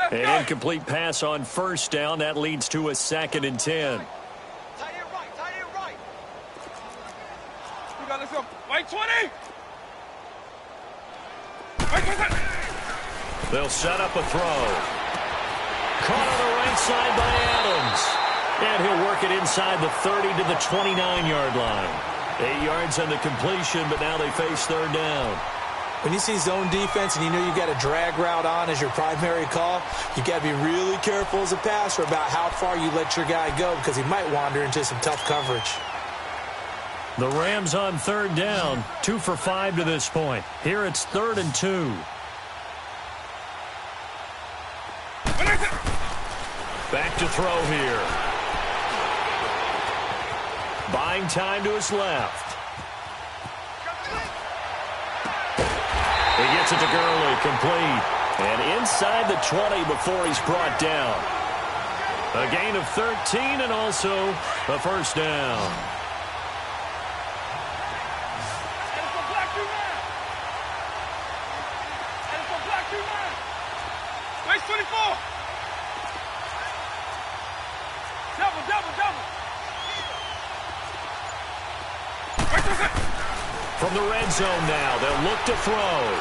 C: An incomplete pass on first down. That leads to a 2nd and 10.
E: Let's go. White 20.
C: They'll set up a throw. Caught on the right side by Adams. And he'll work it inside the 30 to the 29-yard line. 8 yards on the completion, but now they face third down.
D: When you see zone defense and you know you've got a drag route on as your primary call, you've got to be really careful as a passer about how far you let your guy go, because he might wander into some tough coverage.
C: The Rams on third down, 2 for 5 to this point. Here it's 3rd and 2. Back to throw here. Buying time to his left. He gets it to Gurley, complete. And inside the 20 before he's brought down. A gain of 13 and also a first down.
E: Race 24. Double.
C: From the red zone now, they'll look to throw.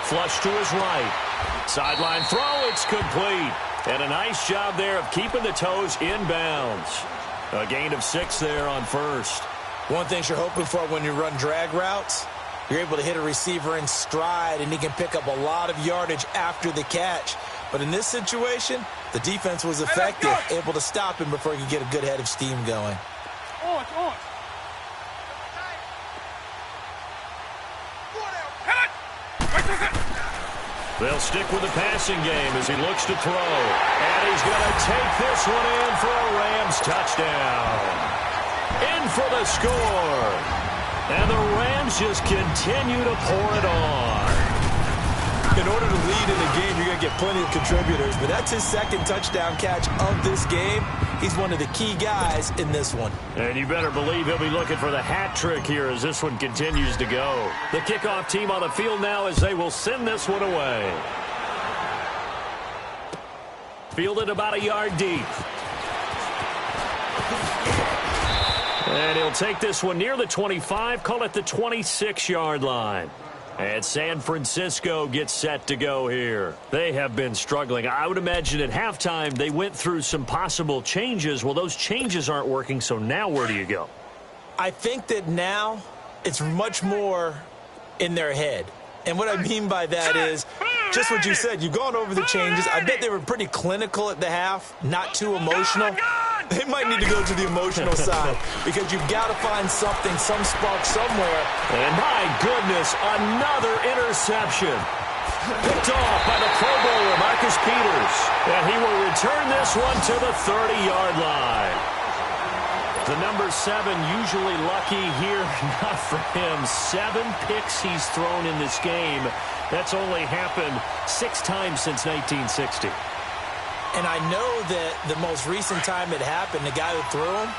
C: Flush to his right. Sideline throw, it's complete. And a nice job there of keeping the toes inbounds. A gain of 6 there on first.
D: One thing you're hoping for when you run drag routes, you're able to hit a receiver in stride, and he can pick up a lot of yardage after the catch. But in this situation, the defense was effective, able to stop him before he could get a good head of steam going.
E: On.
C: They'll stick with the passing game as he looks to throw. And he's going to take this one in for a Rams touchdown. In for the score. And the Rams just continue to pour it on.
D: In order to lead in the game, you're going to get plenty of contributors, but that's his 2nd touchdown catch of this game. He's one of the key guys in this one.
C: And you better believe he'll be looking for the hat trick here as this one continues to go. The kickoff team on the field now as they will send this one away. Fielded about a yard deep. And he'll take this one near the 25, call it the 26-yard line. And San Francisco gets set to go here. They have been struggling. I would imagine at halftime they went through some possible changes. Well, those changes aren't working, so now where do you go?
D: I think that now it's much more in their head. And what I mean by that is just what you said. You've gone over the changes. I bet they were pretty clinical at the half, not too emotional. They might need to go to the emotional side because you've got to find something, some spark somewhere.
C: And my goodness, another interception. Picked off by the Pro Bowler, Marcus Peters. And he will return this one to the 30-yard line. The number 7 usually lucky here, not for him. 7 picks he's thrown in this game. That's only happened 6 times since 1960.
D: And I know that the most recent time it happened, the guy who threw him,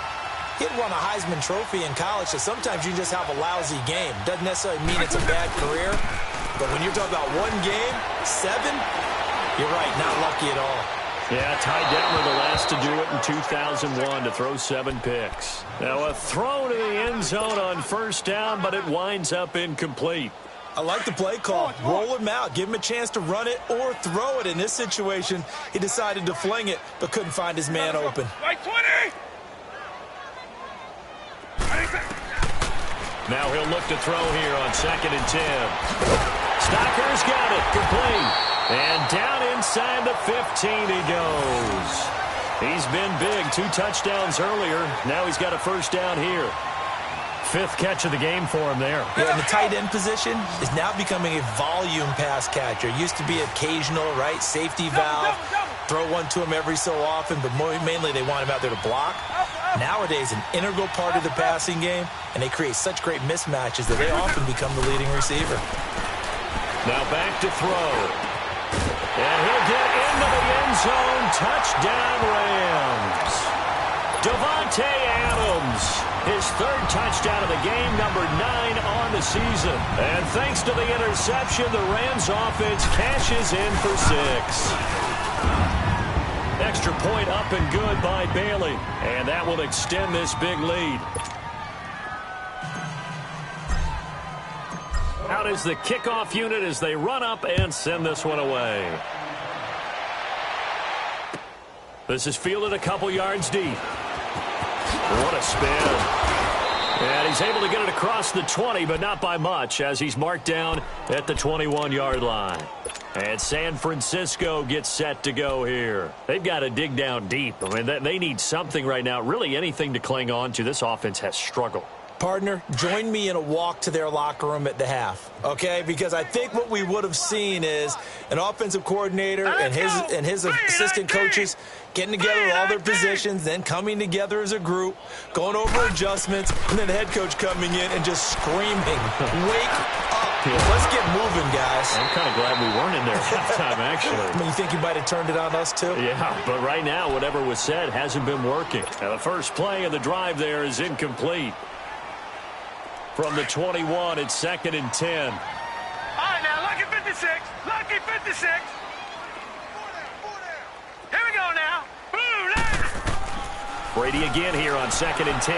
D: he'd won a Heisman Trophy in college, so sometimes you just have a lousy game. Doesn't necessarily mean it's a bad career, but when you're talking about one game, 7, you're right, not lucky at all.
C: Yeah, Ty Detmer, the last to do it in 2001, to throw 7 picks. Now a throw to the end zone on first down, but it winds up incomplete.
D: I like the play call. Roll him out. Give him a chance to run it or throw it. In this situation, he decided to fling it, but couldn't find his man open.
E: Right 20!
C: Now he'll look to throw here on 2nd and 10. Stocker's got it. Complete. And down inside the 15 he goes. He's been big. 2 touchdowns earlier. Now he's got a first down here. 5th catch of the game for him there.
D: Yeah, and the tight end position is now becoming a volume pass catcher. Used to be occasional, right? Safety valve. Throw one to him every so often, but mainly they want him out there to block. Nowadays, an integral part of the passing game, and they create such great mismatches that they often become the leading receiver.
C: Now back to throw. And he'll get into the end zone. Touchdown, Rams. Davante Adams, his 3rd touchdown of the game, number 9 on the season. And thanks to the interception, the Rams offense cashes in for 6. Extra point up and good by Bailey. And that will extend this big lead. Out is the kickoff unit as they run up and send this one away. This is fielded a couple yards deep. What a spin. And he's able to get it across the 20, but not by much, as he's marked down at the 21-yard line. And San Francisco gets set to go here. They've got to dig down deep. I mean, they need something right now, really anything to cling on to. This offense has struggled.
D: Partner, join me in a walk to their locker room at the half, okay? Because I think what we would have seen is an offensive coordinator and his assistant coaches getting together with all their positions, then coming together as a group, going over adjustments, and then the head coach coming in and just screaming, "Wake up! Let's get moving, guys."
C: I'm kind of glad we weren't in there at halftime, actually.
D: I mean, you think you might have turned it on us, too?
C: Yeah, but right now, whatever was said hasn't been working. Now, the first play of the drive there is incomplete. From the 21, it's 2nd and 10.
E: All right, now, lucky 56. Lucky 56. Here we go now. Blue line.
C: Brady again here on 2nd and 10.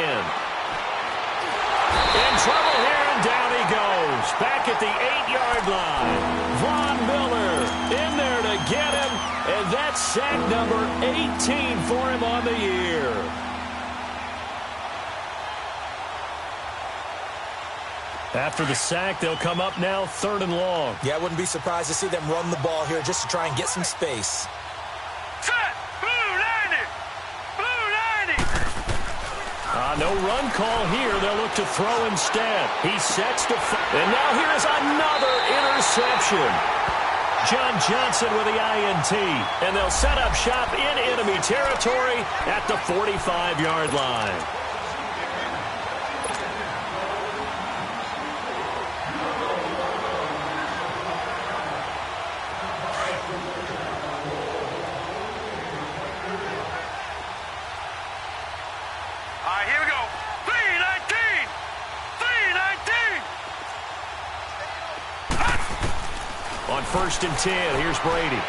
C: In trouble here, and down he goes. Back at the 8-yard line. Von Miller in there to get him, and that's sack number 18 for him on the year. After the sack, they'll come up now 3rd and long.
D: Yeah, I wouldn't be surprised to see them run the ball here just to try and get some space.
E: Set. Blue 90. Blue 90.
C: No run call here. They'll look to throw instead. He sets to and now here is another interception. John Johnson with the INT. And they'll set up shop in enemy territory at the 45-yard line.
E: Here we go. 319. 319.
C: On 1st and 10, here's Brady.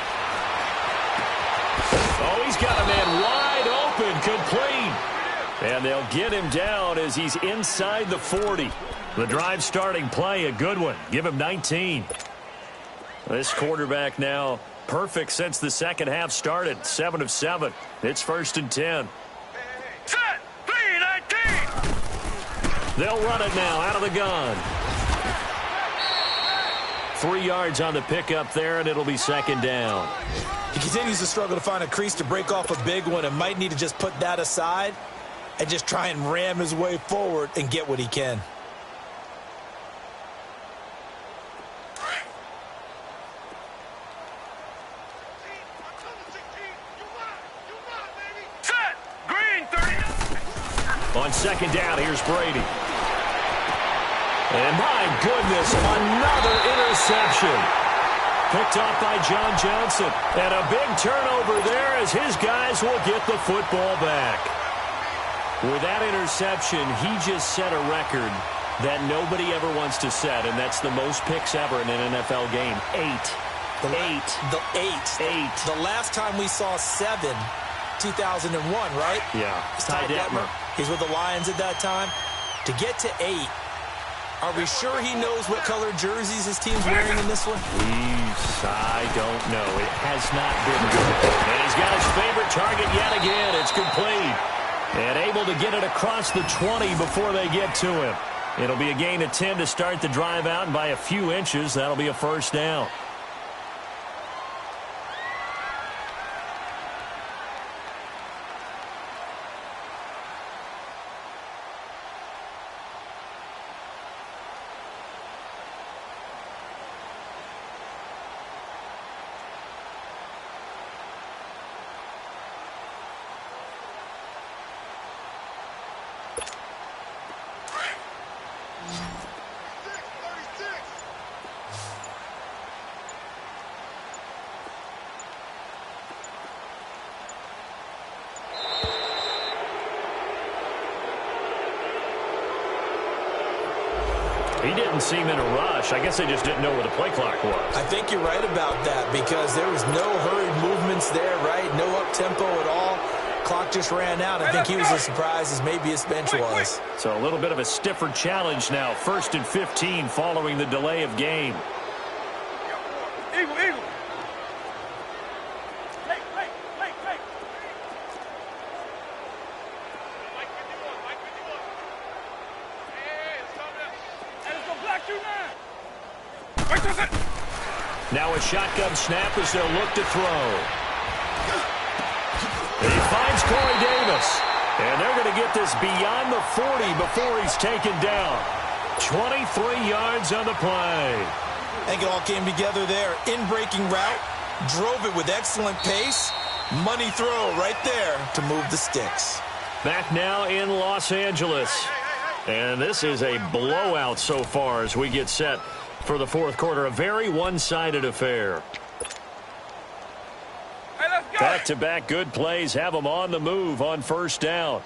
C: Oh, he's got a man wide open, complete. And they'll get him down as he's inside the 40. The drive starting play, a good one. Give him 19. This quarterback now perfect since the second half started. 7 of 7. It's 1st and 10.
E: Set. 319.
C: They'll run it now out of the gun. 3 yards on the pickup there, and it'll be second down.
D: He continues to struggle to find a crease to break off a big one and might need to just put that aside and just try and ram his way forward and get what he can.
E: Set! Green, 30.
C: On second down, here's Brady. And my goodness, another interception. Picked off by John Johnson. And a big turnover there as his guys will get the football back. With that interception, he just set a record that nobody ever wants to set, and that's the most picks ever in an NFL game. 8. The last time we saw 7, 2001, right? Yeah. Ty Detmer.
D: He's with the Lions at that time. To get to 8, are we sure he knows what color jerseys his team's wearing in this one?
C: I don't know. It has not been good. And he's got his favorite target yet again. It's complete. And able to get it across the 20 before they get to him. It'll be a gain of 10 to start the drive out, and by a few inches, that'll be a first down. He didn't seem in a rush. I guess they just didn't know where the play clock was.
D: I think you're right about that because there was no hurried movements there, right? No up-tempo at all. Clock just ran out. I think he was as surprised as maybe his bench was.
C: So a little bit of a stiffer challenge now. 1st and 15 following the delay of game.
E: Eagle.
C: Now a shotgun snap as they'll look to throw. And he finds Corey Davis. And they're going to get this beyond the 40 before he's taken down. 23 yards on the play.
D: I think it all came together there. In-breaking route, drove it with excellent pace. Money throw right there to move the sticks.
C: Back now in Los Angeles. And this is a blowout so far as we get set for the fourth quarter. A very one-sided affair. Back-to-back good plays have them on the move on first down.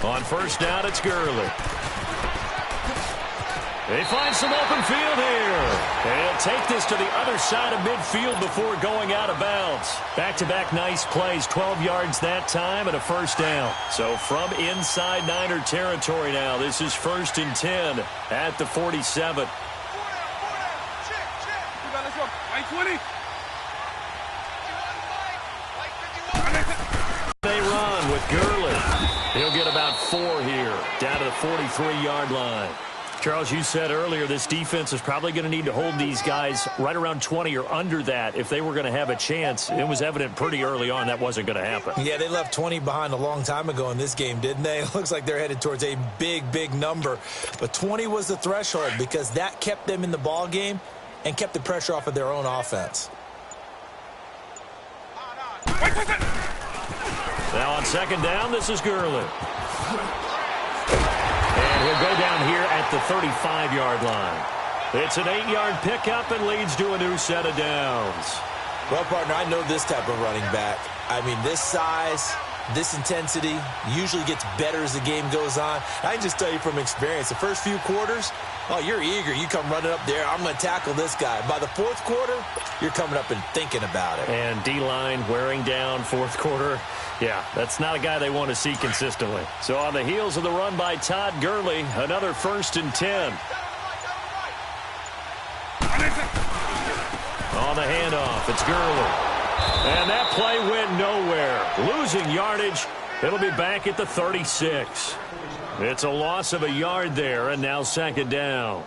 C: On first down, it's Gurley. They find some open field here. And he'll take this to the other side of midfield before going out of bounds. Back-to-back nice plays, 12 yards that time and a first down. So from inside Niner territory now, this is 1st and 10 at the 47. They run with Gurley. He'll get about 4 here, down to the 43-yard line. Charles, you said earlier this defense is probably going to need to hold these guys right around 20 or under that if they were going to have a chance. It was evident pretty early on that wasn't going to happen.
D: Yeah, they left 20 behind a long time ago in this game, didn't they? It looks like they're headed towards a big number. But 20 was the threshold because that kept them in the ball game and kept the pressure off of their own offense.
C: Now on second down, this is Gurley. And he'll go down here at the 35-yard line. It's an 8-yard pickup and leads to a new set of downs.
D: Well, partner, I know this type of running back. I mean, this size, this intensity usually gets better as the game goes on. I can just tell you from experience, the first few quarters, oh, you're eager. You come running up there. I'm going to tackle this guy. By the fourth quarter, you're coming up and thinking about it.
C: And D-line wearing down fourth quarter. Yeah, that's not a guy they want to see consistently. So on the heels of the run by Todd Gurley, another 1st and 10. On the handoff, it's Gurley. And that play went nowhere. Losing yardage. It'll be back at the 36. It's a loss of a yard there, and now second down.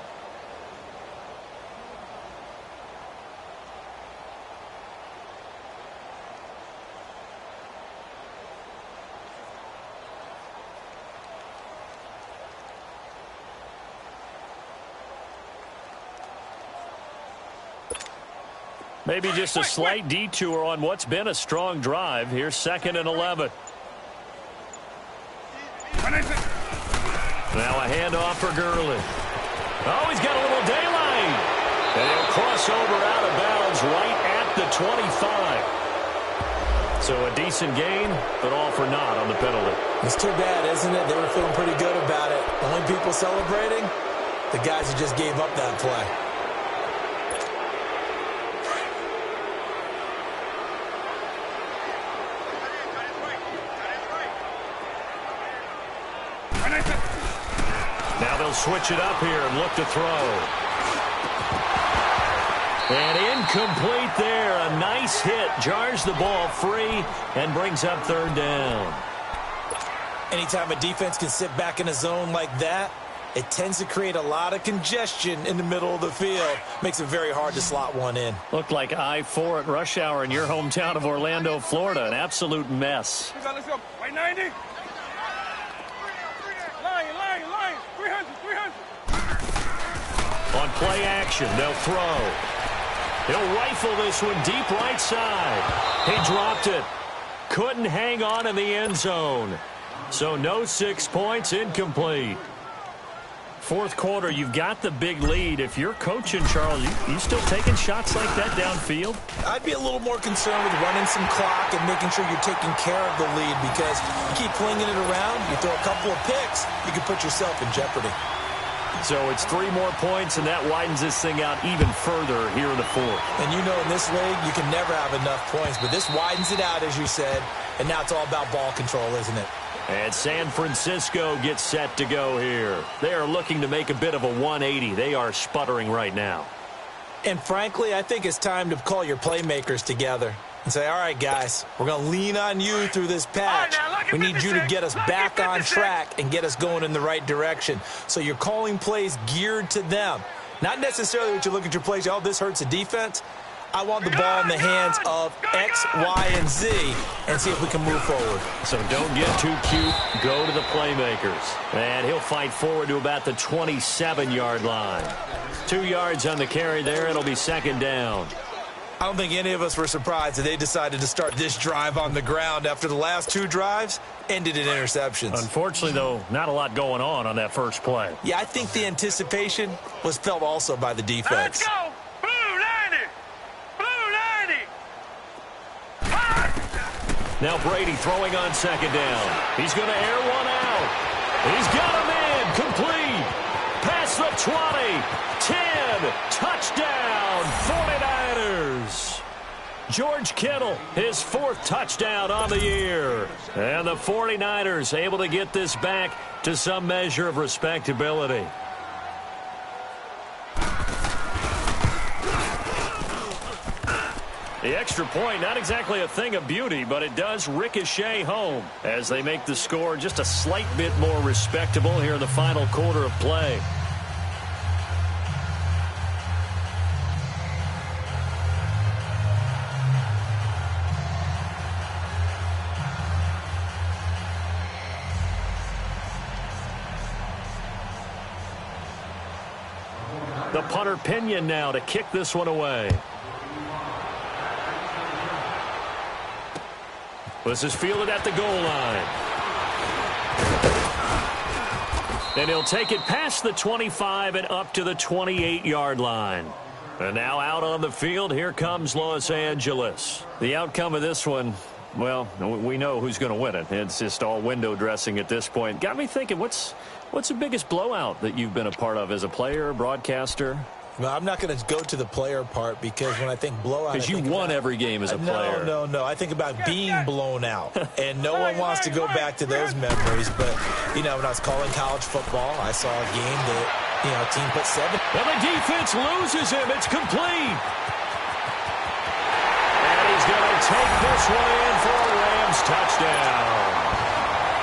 C: Maybe just a slight detour on what's been a strong drive. Here's 2nd and 11. Now a handoff for Gurley. Oh, he's got a little daylight. And he'll cross over out of bounds right at the 25. So a decent gain, but all for naught on the penalty.
D: It's too bad, isn't it? They were feeling pretty good about it. Only people celebrating, the guys who just gave up that play.
C: Now they'll switch it up here and look to throw. And incomplete there. A nice hit. Jars the ball free and brings up 3rd down.
D: Anytime a defense can sit back in a zone like that, it tends to create a lot of congestion in the middle of the field. Makes it very hard to slot one in.
C: Looked like I-4 at rush hour in your hometown of Orlando, Florida. An absolute mess.
E: Let's go. Wait, 90. Lion. 300.
C: On play action, they'll throw. He'll rifle this one deep right side. He dropped it. Couldn't hang on in the end zone. So no 6 points, incomplete. 4th quarter, you've got the big lead. If you're coaching, Charles, you still taking shots like that downfield?
D: I'd be a little more concerned with running some clock and making sure you're taking care of the lead, because you keep flinging it around, you throw a couple of picks, you can put yourself in jeopardy.
C: So it's 3 more points, and that widens this thing out even further here in the 4th.
D: And you know, in this league, you can never have enough points, but this widens it out, as you said, and now it's all about ball control, isn't it?
C: And San Francisco gets set to go here. They are looking to make a bit of a 180. They are sputtering right now.
D: And frankly, I think it's time to call your playmakers together and say, all right, guys, we're going to lean on you through this patch. We need you to get us back on track and get us going in the right direction. So you're calling plays geared to them. Not necessarily what you look at your plays, oh, this hurts the defense. I want the ball in the hands of X, Y, and Z and see if we can move forward.
C: So don't get too cute. Go to the playmakers. And he'll fight forward to about the 27-yard line. 2 yards on the carry there. It'll be 2nd down.
D: I don't think any of us were surprised that they decided to start this drive on the ground after the last 2 drives ended in interceptions.
C: Unfortunately, though, not a lot going on that first play.
D: Yeah, I think the anticipation was felt also by the defense.
E: Let's go.
C: Now Brady throwing on 2nd down. He's going to air one out. He's got him in. Complete. Past the 20. 10. Touchdown. 49ers. George Kittle, his 4th touchdown on the year. And the 49ers able to get this back to some measure of respectability. The extra point, not exactly a thing of beauty, but it does ricochet home as they make the score just a slight bit more respectable here in the final quarter of play. The punter Pinion now to kick this one away. This is fielded at the goal line. And he'll take it past the 25 and up to the 28-yard line. And now out on the field, here comes Los Angeles. The outcome of this one, well, we know who's going to win it. It's just all window dressing at this point. Got me thinking, what's the biggest blowout that you've been a part of as a player, broadcaster?
D: Well, I'm not going to go to the player part because when I think blowout,
C: because you won every game as a player.
D: No. I think about being blown out, and no one wants to go back to those memories. But you know, when I was calling college football, I saw a game that a team put 7.
C: Well, the defense loses him. It's complete, and he's going to take this one in for a Rams touchdown.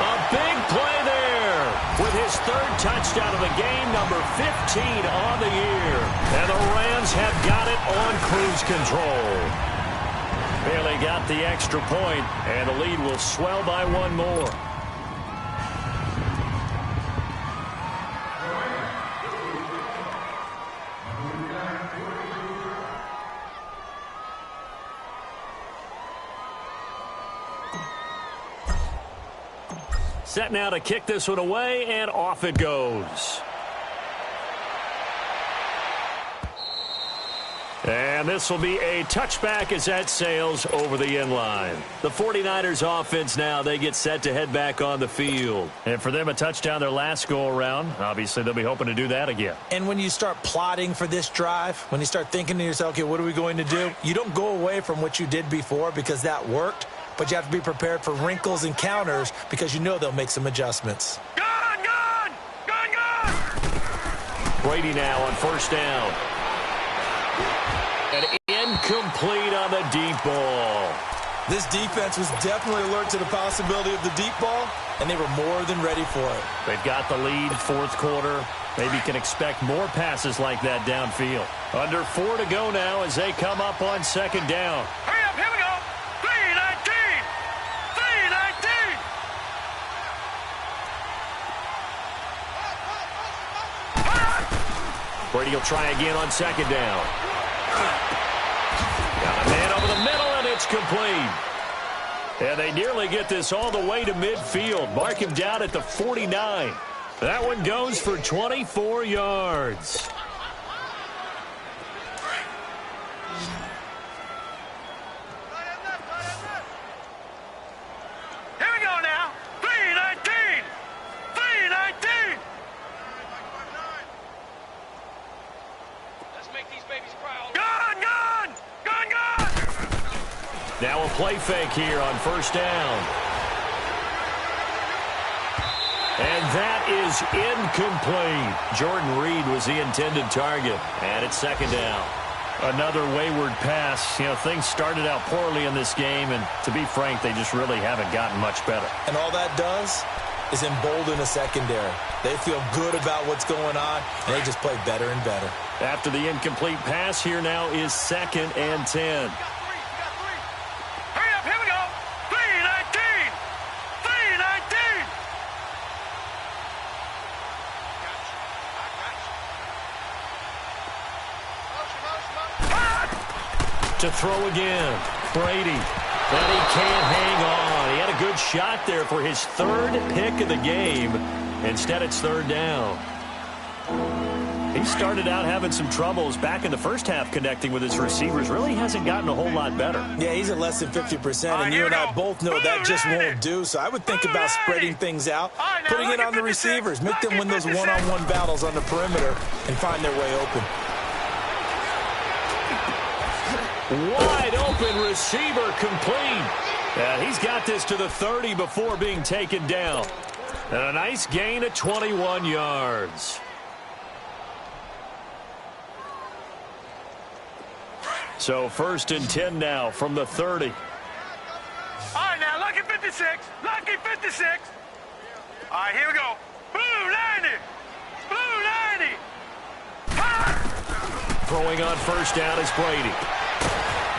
C: A big play there with his third touchdown of the game, number 15 on the year. And the Rams have got it on cruise control. Bailey got the extra point, and the lead will swell by one more. Set now to kick this one away, and off it goes. And this will be a touchback as that sails over the end line. The 49ers offense now, they get set to head back on the field. And for them, a touchdown their last go-around. Obviously, they'll be hoping to do that again.
D: And when you start plotting for this drive, when you start thinking to yourself, okay, what are we going to do? You don't go away from what you did before because that worked. But you have to be prepared for wrinkles and counters because you know they'll make some adjustments.
E: Gone!
C: Brady now on first down. And incomplete on the deep ball.
D: This defense was definitely alert to the possibility of the deep ball, and they were more than ready for it.
C: They've got the lead, fourth quarter. Maybe can expect more passes like that downfield. Under 4 to go now as they come up on second down.
E: Hurry up, here we go. 3-19.
C: Brady will try again on second down. Got a man over the middle, and it's complete. And they nearly get this all the way to midfield. Mark him down at the 49. That one goes for 24 yards.
E: Here we go now. 3-19. 3-19. Let's make these babies proud. Gone!
C: Now a play fake here on first down. And that is incomplete. Jordan Reed was the intended target. And it's second down. Another wayward pass. You know, things started out poorly in this game, and to be frank, they just really haven't gotten much better.
D: And all that does is embolden a secondary. They feel good about what's going on, and they just play better and better.
C: After the incomplete pass, here now is second and 10.
E: Hurry up, here we go. 3-19. 3-19.
C: To throw again, Brady. But he can't hang on. He had a good shot there for his third pick of the game. Instead, it's third down. He started out having some troubles back in the first half connecting with his receivers. Really hasn't gotten a whole lot better.
D: Yeah, he's at less than 50%, and you and I both know that just won't do. So I would think about spreading things out, putting it on the receivers, make them win those one-on-one battles on the perimeter, and find their way open.
C: Wide open receiver complete. And he's got this to the 30 before being taken down. And a nice gain of 21 yards. So first and 10 now from the 30.
E: All right, now, lucky 56. Lucky 56. All right, here we go. Blue 90. Blue 90.
C: Throwing on first down is Brady.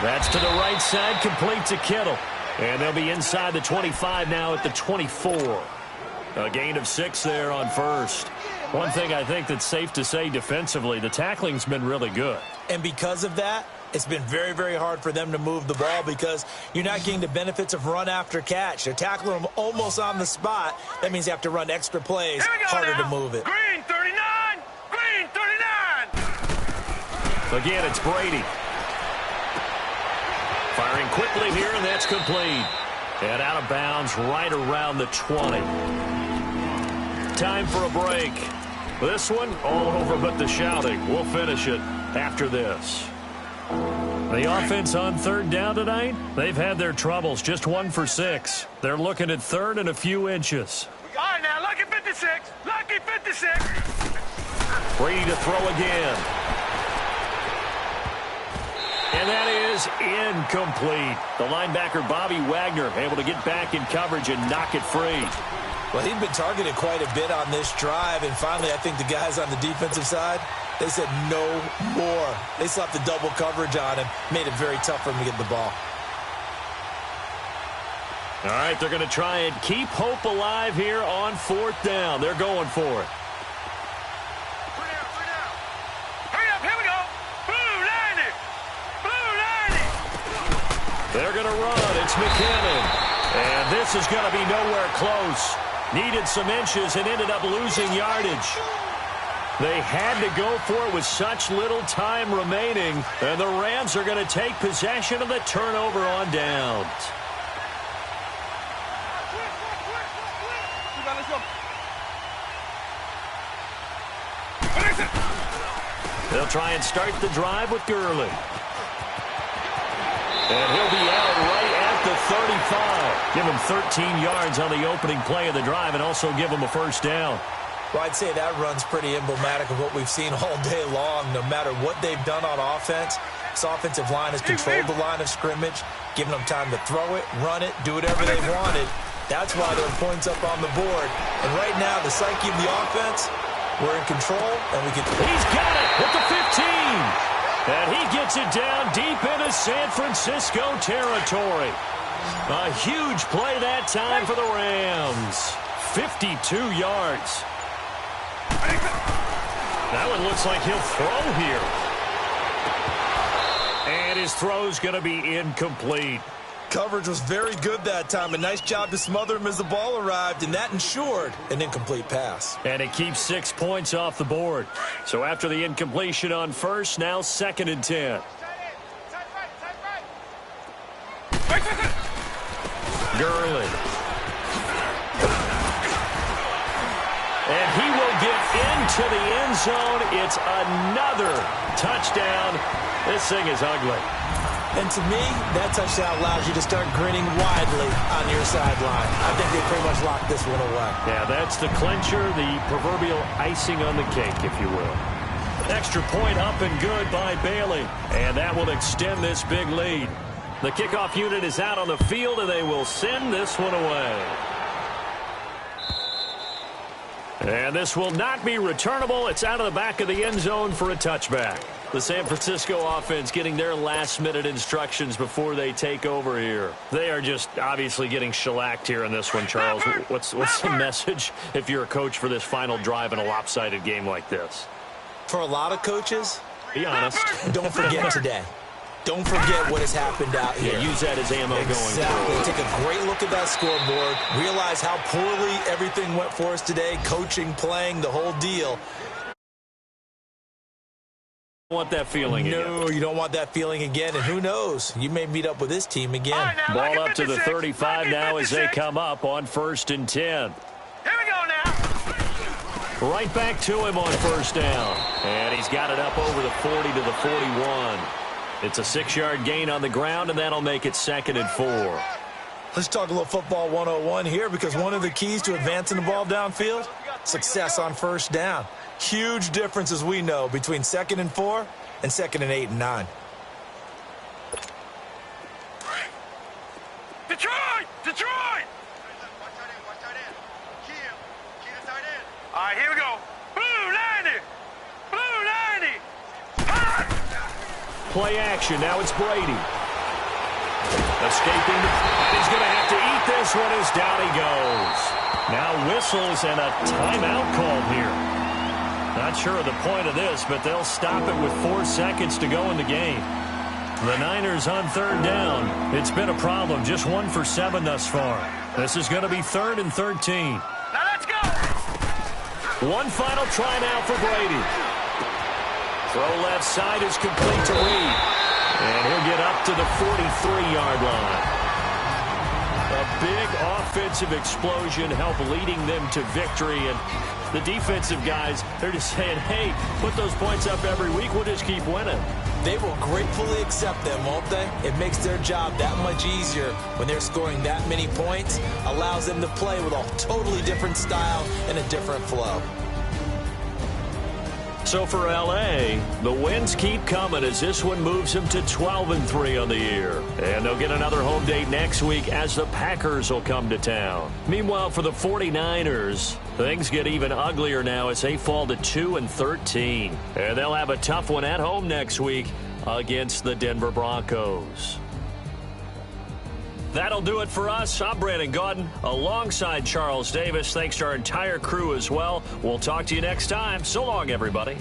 C: That's to the right side, complete to Kittle. And they'll be inside the 25 now at the 24. A gain of 6 there on first. One thing I think that's safe to say defensively, the tackling's been really good.
D: And because of that, it's been very, very hard for them to move the ball because you're not getting the benefits of run after catch. They're tackling them almost on the spot. That means you have to run extra plays, harder to move it.
E: Green 39. Green 39.
C: Again, it's Brady. Firing quickly here, and that's complete. And out of bounds right around the 20. Time for a break. This one, all over but the shouting. We'll finish it after this. The offense on third down tonight, they've had their troubles. Just 1 for 6. They're looking at third and a few inches.
E: All right, now, lucky 56. Lucky 56.
C: Brady to throw again. And that is incomplete. The linebacker, Bobby Wagner, able to get back in coverage and knock it free.
D: Well, he'd been targeted quite a bit on this drive, and finally I think the guys on the defensive side, they said no more. They slapped the double coverage on him, made it very tough for him to get the ball.
C: All right, they're going to try and keep hope alive here on 4th down. They're going for it. They're going to run. It's McKinnon. And this is going to be nowhere close. Needed some inches and ended up losing yardage. They had to go for it with such little time remaining. And the Rams are going to take possession of the turnover on downs. They'll try and start the drive with Gurley. And he'll be out right at the 35. Give him 13 yards on the opening play of the drive and also give him a first down.
D: Well, I'd say that run's pretty emblematic of what we've seen all day long. No matter what they've done on offense, this offensive line has controlled the line of scrimmage, giving them time to throw it, run it, do whatever they wanted. That's why there are points up on the board. And right now, the psyche of the offense, we're in control, and we can...
C: He's got it at the 15. And he gets it down deep into San Francisco territory. A huge play that time for the Rams. 52 yards. That one looks like he'll throw here. And his throw's going to be incomplete.
D: Coverage was very good that time. A nice job to smother him as the ball arrived, and that ensured an incomplete pass.
C: And it keeps 6 points off the board. So after the incompletion on first, now 2nd and 10. Gurley. And he will get into the end zone. It's another touchdown. This thing is ugly.
D: And to me, that touchdown allows you to start grinning widely on your sideline. I think they pretty much locked this one away.
C: Yeah, that's the clincher, the proverbial icing on the cake, if you will. Extra point up and good by Bailey. And that will extend this big lead. The kickoff unit is out on the field, and they will send this one away. And this will not be returnable. It's out of the back of the end zone for a touchback. The San Francisco offense getting their last-minute instructions before they take over here. They are just obviously getting shellacked here in this one, Charles. What's the message if you're a coach for this final drive in a lopsided game like this?
D: For a lot of coaches,
C: be honest.
D: Don't forget today. Don't forget what has happened out here.
C: Yeah, use that as ammo going forward.
D: Take a great look at that scoreboard. Realize how poorly everything went for us today. Coaching, playing, the whole deal.
C: Want that feeling again.
D: No, you don't want that feeling again, and who knows? You may meet up with this team again.
E: Right, now,
C: ball up to the 35 now as they come up on 1st and 10.
E: Here we go now.
C: Right back to him on 1st down. And he's got it up over the 40 to the 41. It's a 6-yard gain on the ground, and that'll make it 2nd and 4.
D: Let's talk a little football 101 here, because one of the keys to advancing the ball downfield, success on 1st down. Huge difference, as we know, between 2nd and 4 and 2nd and 8 and 9.
E: Detroit! All right, here we go. Blue 90! Blue 90!
C: Play action. Now it's Brady. Escaping. He's going to have to eat this one as down he goes. Now whistles and a timeout called here. Not sure of the point of this, but they'll stop it with 4 seconds to go in the game. The Niners on 3rd down. It's been a problem. Just 1 for 7 thus far. This is going to be 3rd and 13.
E: Now let's go!
C: One final try now for Brady. Throw left side is complete to Reed. And he'll get up to the 43-yard line. A big offensive explosion help leading them to victory. And the defensive guys, they're just saying, hey, put those points up every week. We'll just keep winning.
D: They will gratefully accept them, won't they? It makes their job that much easier when they're scoring that many points. Allows them to play with a totally different style and a different flow.
C: So for L.A., the wins keep coming as this one moves them to 12-3 on the year. And they'll get another home date next week as the Packers will come to town. Meanwhile, for the 49ers, things get even uglier now as they fall to 2-13. And they'll have a tough one at home next week against the Denver Broncos. That'll do it for us. I'm Brandon Gaudin alongside Charles Davis. Thanks to our entire crew as well. We'll talk to you next time. So long, everybody.